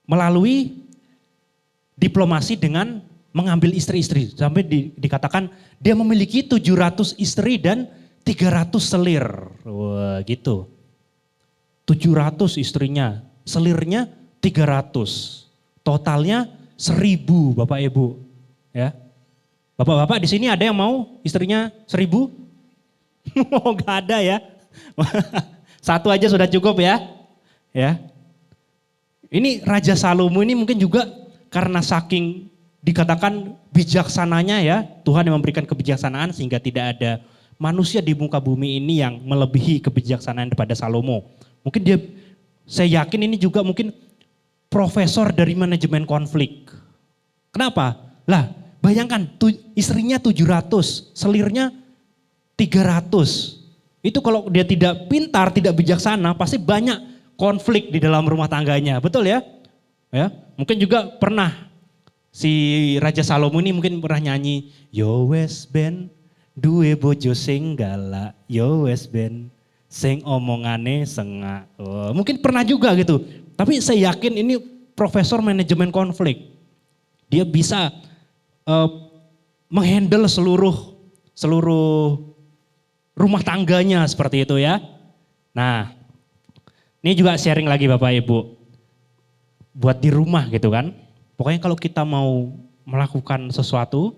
Melalui diplomasi dengan mengambil istri-istri. Sampai dikatakan dia memiliki 700 istri dan 300 selir. Wah gitu. 700 istrinya, selirnya 300. Totalnya 1000 Bapak Ibu. Ya. Bapak-bapak di sini ada yang mau istrinya 1000? Oh gak ada ya. Satu aja sudah cukup ya. Ya. Ini Raja Salomo ini mungkin juga karena saking dikatakan bijaksananya ya. Tuhan yang memberikan kebijaksanaan sehingga tidak ada manusia di muka bumi ini yang melebihi kebijaksanaan daripada Salomo. Mungkin saya yakin ini juga mungkin profesor dari manajemen konflik. Kenapa? Lah bayangkan istrinya 700, selirnya 300. Itu kalau dia tidak pintar, tidak bijaksana, pasti banyak konflik di dalam rumah tangganya. Betul ya? Ya, mungkin juga pernah si Raja Salomo ini mungkin pernah nyanyi, yo wes ben duwe bojo sing galak, yo wes ben sing omongane sengak. Oh, mungkin pernah juga gitu. Tapi saya yakin ini profesor manajemen konflik. Dia bisa menghandle seluruh rumah tangganya seperti itu ya. Nah, ini juga sharing lagi Bapak Ibu. Buat di rumah gitu kan. Pokoknya kalau kita mau melakukan sesuatu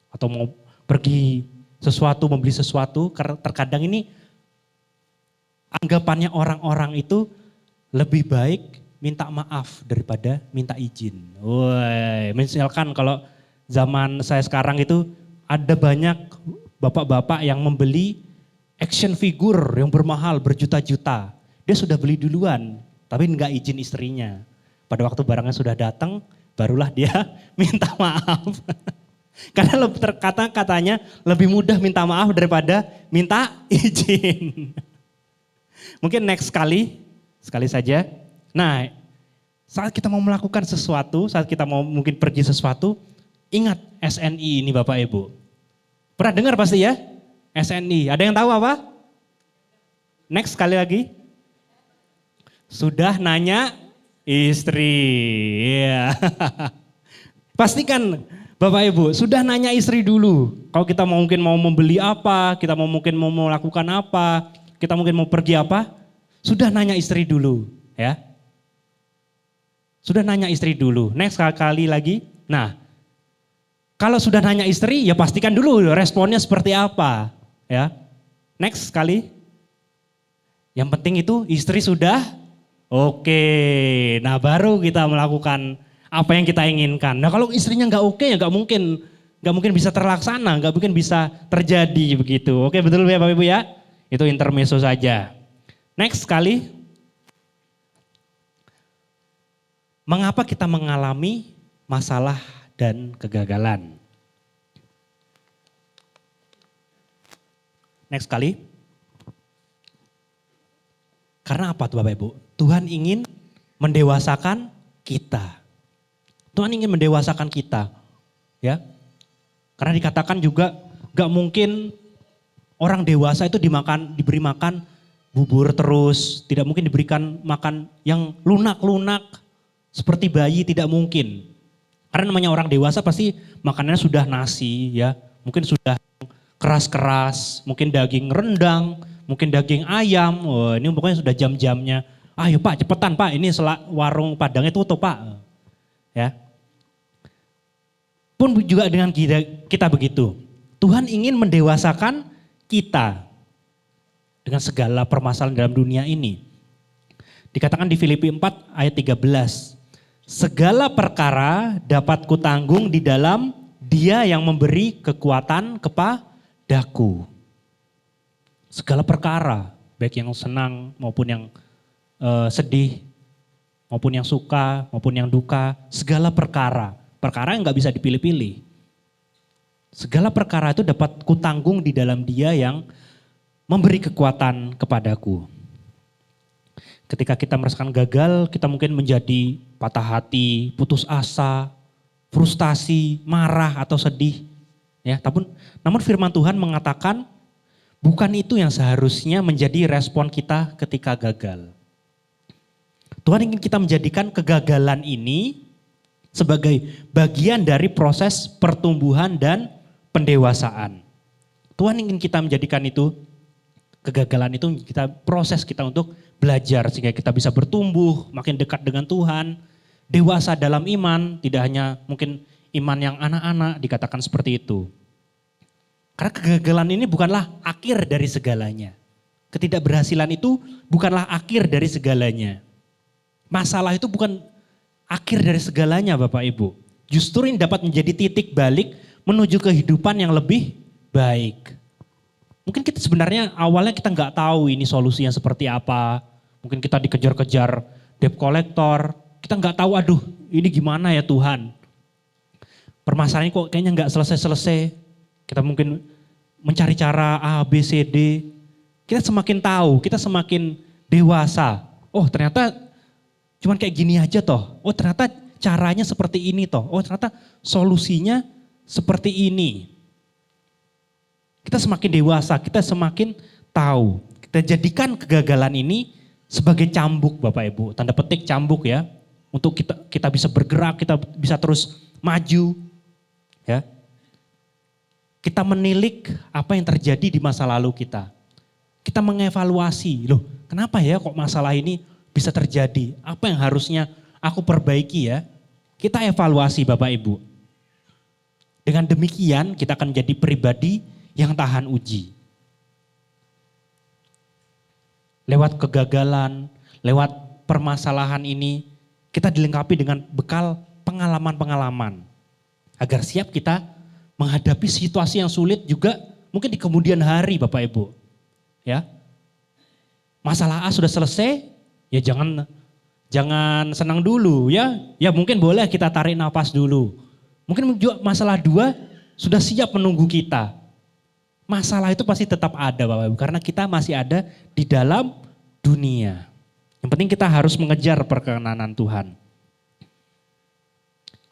atau mau pergi sesuatu, membeli sesuatu, terkadang ini anggapannya orang-orang itu lebih baik minta maaf daripada minta izin. Woi, misalkan kalau zaman saya sekarang itu ada banyak bapak-bapak yang membeli action figure yang bermahal berjuta-juta. Dia sudah beli duluan, tapi enggak izin istrinya. Pada waktu barangnya sudah datang, barulah dia minta maaf. Karena katanya lebih mudah minta maaf daripada minta izin. Mungkin next sekali saja. Nah, saat kita mau melakukan sesuatu, saat kita mau mungkin pergi sesuatu, ingat SNI ini Bapak Ibu. Pernah dengar pasti ya? SNI. Ada yang tahu apa? Next sekali lagi. Sudah nanya istri. Iya. Pastikan Bapak Ibu, sudah nanya istri dulu. Kalau kita mungkin mau membeli apa, kita mungkin mau melakukan apa, kita mungkin mau pergi apa, sudah nanya istri dulu, ya. Sudah nanya istri dulu. Next kali lagi. Nah, kalau sudah nanya istri, ya pastikan dulu responnya seperti apa, ya. Next sekali. Yang penting itu istri sudah oke. Nah, baru kita melakukan apa yang kita inginkan. Nah, kalau istrinya nggak oke, ya nggak mungkin bisa terlaksana, nggak mungkin bisa terjadi begitu. Oke, betul ya Bapak Ibu ya? Itu intermezzo saja. Next sekali. Mengapa kita mengalami masalah dan kegagalan? Next kali. Karena apa tuh Bapak Ibu? Tuhan ingin mendewasakan kita. Tuhan ingin mendewasakan kita. Ya. Karena dikatakan juga gak mungkin orang dewasa itu diberi makan bubur terus. Tidak mungkin diberikan makan yang lunak-lunak. Seperti bayi, tidak mungkin. Karena namanya orang dewasa pasti makanannya sudah nasi ya. Mungkin sudah keras-keras, mungkin daging rendang, mungkin daging ayam. Oh, ini pokoknya sudah jam-jamnya. Ayo Pak cepetan Pak, ini warung Padangnya tutup Pak. Ya. Pun juga dengan kita begitu. Tuhan ingin mendewasakan kita dengan segala permasalahan dalam dunia ini. Dikatakan di Filipi 4 ayat 13. Segala perkara dapat kutanggung di dalam Dia yang memberi kekuatan kepadaku. Segala perkara, baik yang senang maupun yang sedih, maupun yang suka, maupun yang duka, segala perkara. Perkara yang gak bisa dipilih-pilih. Segala perkara itu dapat kutanggung di dalam Dia yang memberi kekuatan kepadaku. Ketika kita merasakan gagal, kita mungkin menjadi patah hati, putus asa, frustasi, marah atau sedih. Ya, namun firman Tuhan mengatakan bukan itu yang seharusnya menjadi respon kita ketika gagal. Tuhan ingin kita menjadikan kegagalan ini sebagai bagian dari proses pertumbuhan dan pendewasaan. Tuhan ingin kita menjadikan itu, kegagalan itu proses kita untuk belajar sehingga kita bisa bertumbuh, makin dekat dengan Tuhan, dewasa dalam iman, tidak hanya mungkin iman yang anak-anak dikatakan seperti itu. Karena kegagalan ini bukanlah akhir dari segalanya. Ketidakberhasilan itu bukanlah akhir dari segalanya. Masalah itu bukan akhir dari segalanya Bapak Ibu. Justru ini dapat menjadi titik balik menuju kehidupan yang lebih baik. Mungkin kita sebenarnya awalnya kita nggak tahu ini solusinya seperti apa. Mungkin kita dikejar-kejar debt collector. Kita nggak tahu, aduh ini gimana ya Tuhan. Permasalahan ini kok kayaknya nggak selesai-selesai. Kita mungkin mencari cara A, B, C, D. Kita semakin tahu, kita semakin dewasa. Oh ternyata cuman kayak gini aja toh. Oh ternyata caranya seperti ini toh. Oh ternyata solusinya seperti ini. Kita semakin dewasa, kita semakin tahu. Kita jadikan kegagalan ini sebagai cambuk Bapak Ibu. Tanda petik cambuk ya. Untuk kita bisa bergerak, kita bisa terus maju. Ya. Kita menilik apa yang terjadi di masa lalu kita. Kita mengevaluasi, loh kenapa ya kok masalah ini bisa terjadi? Apa yang harusnya aku perbaiki ya? Kita evaluasi Bapak Ibu. Dengan demikian kita akan menjadi pribadi yang tahan uji. Lewat kegagalan, lewat permasalahan ini, kita dilengkapi dengan bekal pengalaman-pengalaman. Agar siap kita menghadapi situasi yang sulit juga mungkin di kemudian hari Bapak Ibu. Ya. Masalah A sudah selesai, ya jangan senang dulu ya. Ya mungkin boleh kita tarik nafas dulu. Mungkin juga masalah 2 sudah siap menunggu kita. Masalah itu pasti tetap ada Bapak Ibu. Karena kita masih ada di dalam dunia. Yang penting kita harus mengejar perkenanan Tuhan.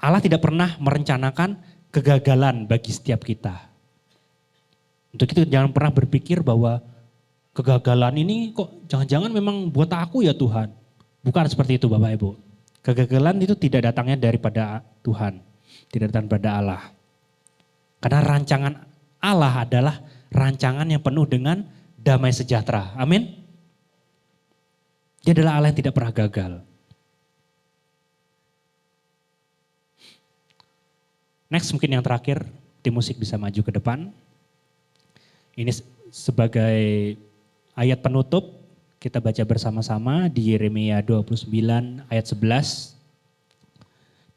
Allah tidak pernah merencanakan kegagalan bagi setiap kita. Untuk itu jangan pernah berpikir bahwa kegagalan ini kok jangan-jangan memang buat aku ya Tuhan. Bukan seperti itu Bapak Ibu. Kegagalan itu tidak datangnya daripada Tuhan. Tidak datang daripada Allah. Karena rancangan Allah adalah rancangan yang penuh dengan damai sejahtera. Amin. Dia adalah Allah yang tidak pernah gagal. Next mungkin yang terakhir, tim musik bisa maju ke depan. Ini sebagai ayat penutup, kita baca bersama-sama di Yeremia 29 ayat 11.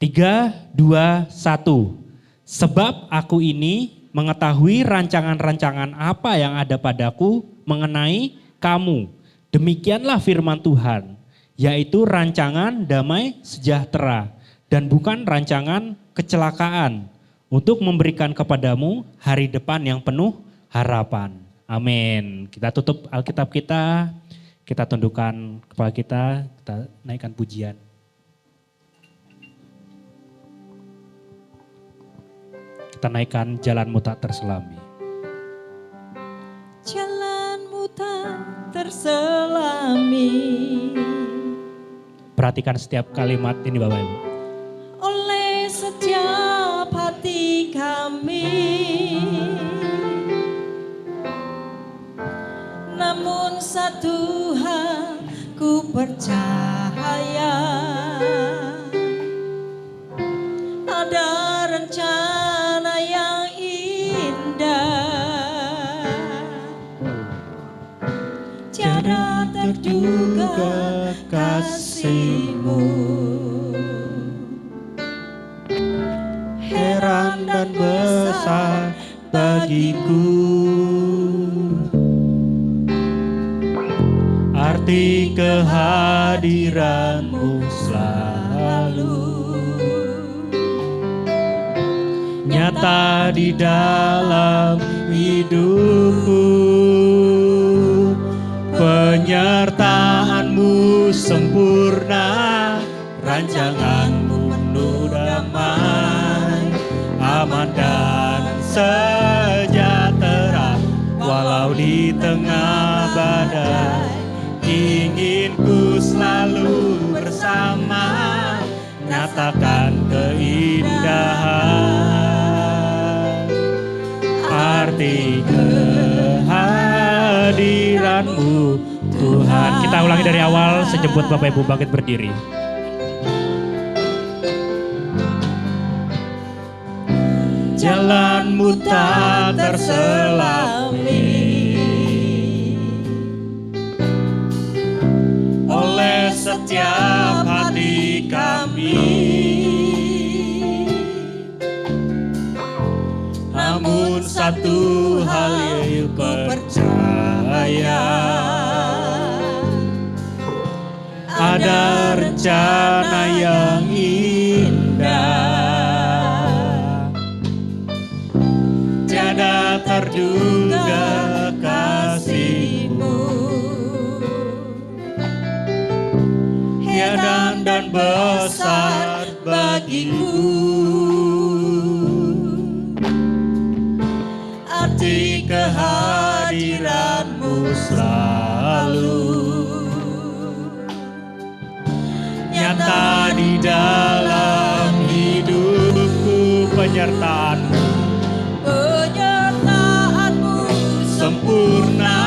3, 2, 1. Sebab aku ini mengetahui rancangan-rancangan apa yang ada padaku mengenai kamu. Demikianlah firman Tuhan, yaitu rancangan damai sejahtera dan bukan rancangan kecelakaan untuk memberikan kepadamu hari depan yang penuh harapan. Amin. Kita tutup Alkitab kita tundukkan kepala kita naikkan pujian. Kita naikkan jalanmu tak terselami. Jalanmu tak terselami. Perhatikan setiap kalimat ini Bapak Ibu. Oleh setiap hati kami. Namun satu hal ku percaya, ada rencana yang indah, tiada terduga kasih-Mu. Heran dan besar bagiku arti kehadiran-Mu selalu nyata di dalam hidupku. Penyertaan-Mu sempurna, rancangan-Mu penuh damai, aman dan sejahtera walau di di tengah badai, ingin ku selalu bersama, nyatakan keindahan arti kehadiran-Mu Tuhan. Kita ulangi dari awal, sejemput Bapak Ibu bangkit berdiri. Jalan-Mu tak terselami oleh setiap hati kami, namun satu hal yang percaya, ada rencana yang indah, tiada terduga kasih-Mu, tiada dan besar bagiku, arti kehadiran-Mu selalu nyata di dalam hidupku. Penyertaan-Mu sempurna,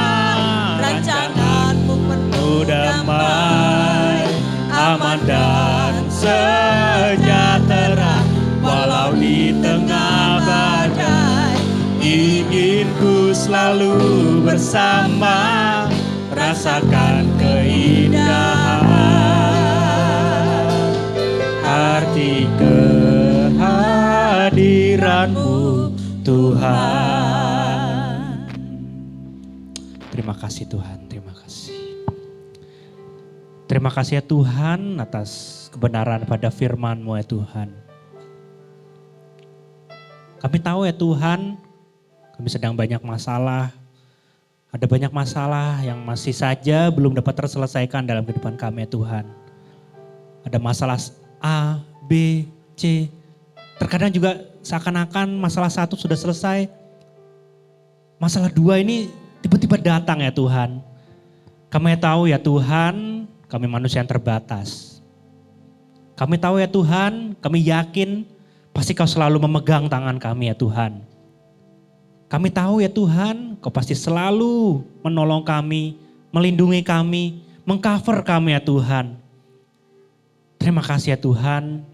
rancangan-Mu penuh damai, aman dan sejahtera. Walau di tengah badai, ingin ku selalu bersama, rasakan keindahan arti kehadiran-Mu Tuhan. Terima kasih Tuhan, terima kasih. Terima kasih ya Tuhan atas kebenaran pada firman-Mu ya Tuhan. Kami tahu ya Tuhan, kami sedang banyak masalah. Ada banyak masalah yang masih saja belum dapat terselesaikan dalam kehidupan kami ya Tuhan. Ada masalah A, B, C. Terkadang juga seakan-akan masalah satu sudah selesai. Masalah dua ini tiba-tiba datang ya Tuhan. Kami tahu ya Tuhan, kami manusia yang terbatas. Kami tahu ya Tuhan, kami yakin pasti Kau selalu memegang tangan kami ya Tuhan. Kami tahu ya Tuhan, Kau pasti selalu menolong kami, melindungi kami, mengcover kami ya Tuhan. Terima kasih ya Tuhan,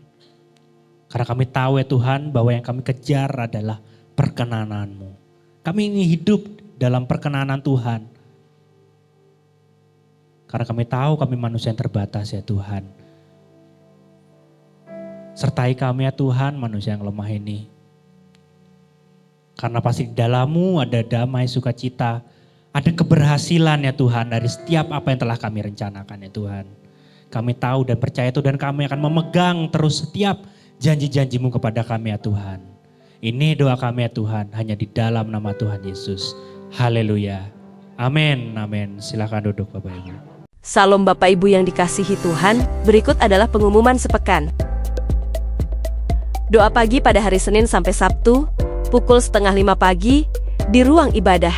karena kami tahu ya Tuhan bahwa yang kami kejar adalah perkenanan-Mu. Kami ingin hidup dalam perkenanan Tuhan. Karena kami tahu kami manusia yang terbatas ya Tuhan. Sertai kami ya Tuhan, manusia yang lemah ini. Karena pasti di dalam-Mu ada damai, sukacita, ada keberhasilan ya Tuhan dari setiap apa yang telah kami rencanakan ya Tuhan. Kami tahu dan percaya itu dan kami akan memegang terus setiap janji-janji-Mu kepada kami ya Tuhan. Ini doa kami ya Tuhan, hanya di dalam nama Tuhan Yesus. Haleluya. Amin, amin. Silakan duduk Bapak Ibu. Salam Bapak Ibu yang dikasihi Tuhan, berikut adalah pengumuman sepekan. Doa pagi pada hari Senin sampai Sabtu, pukul 4:30 pagi, di ruang ibadah.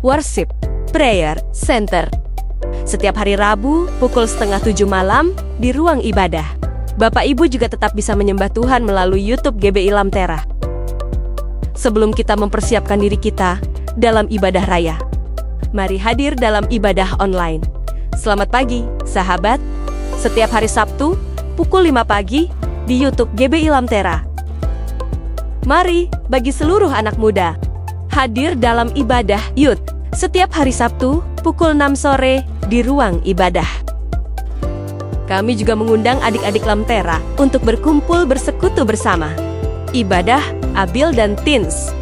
Worship, Prayer Center. Setiap hari Rabu, pukul 6:30 malam, di ruang ibadah. Bapak Ibu juga tetap bisa menyembah Tuhan melalui YouTube GBI Lamtera. Sebelum kita mempersiapkan diri kita dalam ibadah raya, mari hadir dalam ibadah online. Selamat pagi, sahabat. Setiap hari Sabtu, pukul 5 pagi, di YouTube GBI Lamtera. Mari, bagi seluruh anak muda, hadir dalam ibadah Youth. Setiap hari Sabtu, pukul 6 sore, di ruang ibadah. Kami juga mengundang adik-adik Lamtera untuk berkumpul bersekutu bersama. Ibadah Abil dan Teens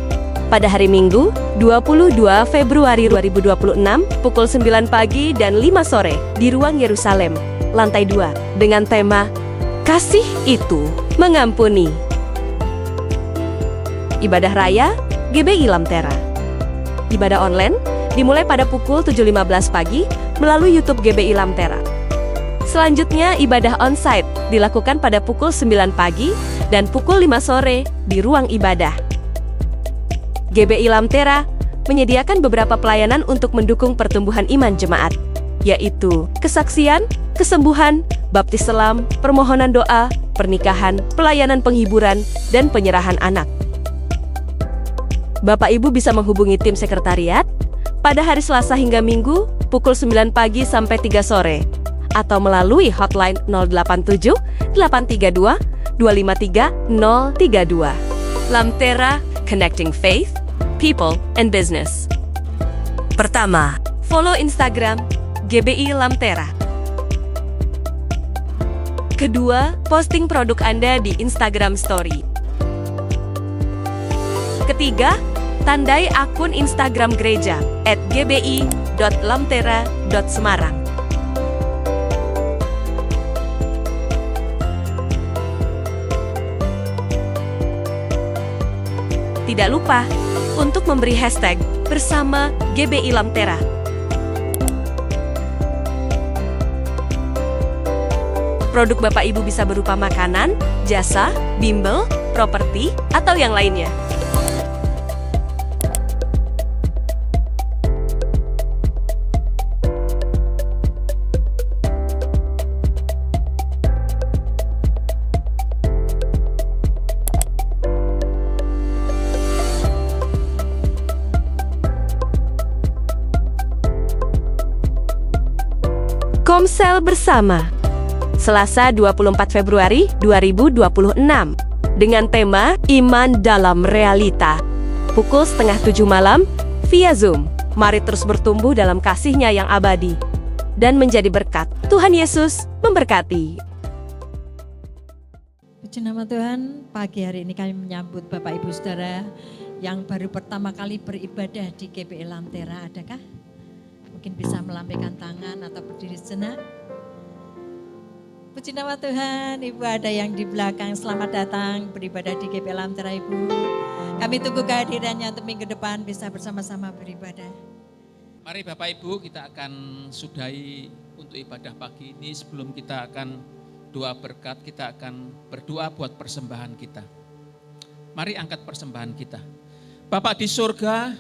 pada hari Minggu 22 Februari 2026 pukul 9 pagi dan 5 sore di ruang Yerusalem, lantai 2 dengan tema Kasih Itu Mengampuni. Ibadah Raya GBI Lamtera. Ibadah online dimulai pada pukul 7.15 pagi melalui YouTube GBI Lamtera. Selanjutnya, ibadah onsite dilakukan pada pukul 9 pagi dan pukul 5 sore di ruang ibadah. GBI Lamtera menyediakan beberapa pelayanan untuk mendukung pertumbuhan iman jemaat, yaitu kesaksian, kesembuhan, baptis selam, permohonan doa, pernikahan, pelayanan penghiburan, dan penyerahan anak. Bapak Ibu bisa menghubungi tim sekretariat pada hari Selasa hingga Minggu pukul 9 pagi sampai 3 sore atau melalui hotline 087 832 253 032. Lamtera, Connecting Faith, People, and Business. Pertama, follow Instagram GBI Lamtera. Kedua, posting produk Anda di Instagram Story. Ketiga, tandai akun Instagram gereja @gbi.lamtera.semarang. Tidak lupa untuk memberi hashtag bersama GBI Lamtera. Produk Bapak Ibu bisa berupa makanan, jasa, bimbel, properti, atau yang lainnya. Komsel bersama Selasa 24 Februari 2026 dengan tema Iman dalam Realita. Pukul 6:30 malam via Zoom. Mari terus bertumbuh dalam kasih-Nya yang abadi dan menjadi berkat. Tuhan Yesus memberkati. Puji nama Tuhan, pagi hari ini kami menyambut Bapak Ibu Saudara yang baru pertama kali beribadah di GBI Lamtera. Adakah? Mungkin bisa melambaikan tangan atau berdiri sejenak. Puji nama Tuhan, Ibu ada yang di belakang, selamat datang beribadah di GBI Lamtera Ibu. Kami tunggu kehadirannya untuk minggu depan bisa bersama-sama beribadah. Mari Bapak Ibu kita akan sudahi untuk ibadah pagi ini. Sebelum kita akan doa berkat, kita akan berdoa buat persembahan kita. Mari angkat persembahan kita. Bapak di surga,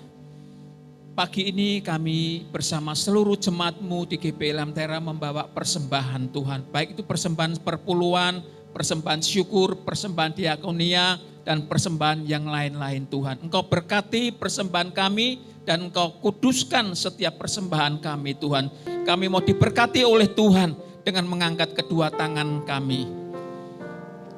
pagi ini kami bersama seluruh jemaat-Mu di GBI Lamtera membawa persembahan Tuhan. Baik itu persembahan perpuluhan, persembahan syukur, persembahan diakonia, dan persembahan yang lain-lain Tuhan. Engkau berkati persembahan kami dan Engkau kuduskan setiap persembahan kami Tuhan. Kami mau diberkati oleh Tuhan dengan mengangkat kedua tangan kami.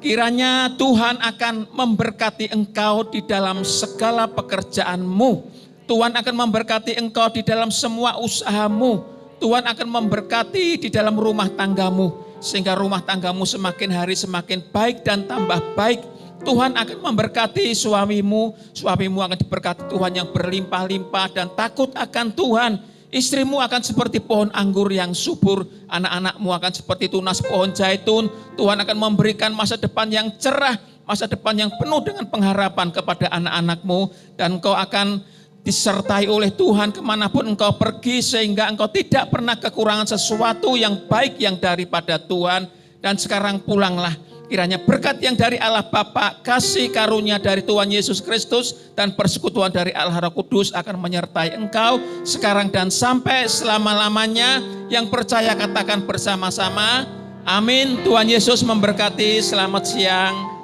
Kiranya Tuhan akan memberkati engkau di dalam segala pekerjaan-Mu. Tuhan akan memberkati engkau di dalam semua usahamu. Tuhan akan memberkati di dalam rumah tanggamu. Sehingga rumah tanggamu semakin hari semakin baik dan tambah baik. Tuhan akan memberkati suamimu. Suamimu akan diberkati Tuhan yang berlimpah-limpah dan takut akan Tuhan. Istrimu akan seperti pohon anggur yang subur. Anak-anakmu akan seperti tunas pohon zaitun. Tuhan akan memberikan masa depan yang cerah. Masa depan yang penuh dengan pengharapan kepada anak-anakmu. Dan engkau akan disertai oleh Tuhan kemanapun engkau pergi sehingga engkau tidak pernah kekurangan sesuatu yang baik yang daripada Tuhan. Dan sekarang pulanglah, kiranya berkat yang dari Allah Bapa, kasih karunia dari Tuhan Yesus Kristus dan persekutuan dari Allah Roh Kudus akan menyertai engkau sekarang dan sampai selama-lamanya. Yang percaya katakan bersama-sama, amin. Tuhan Yesus memberkati, selamat siang.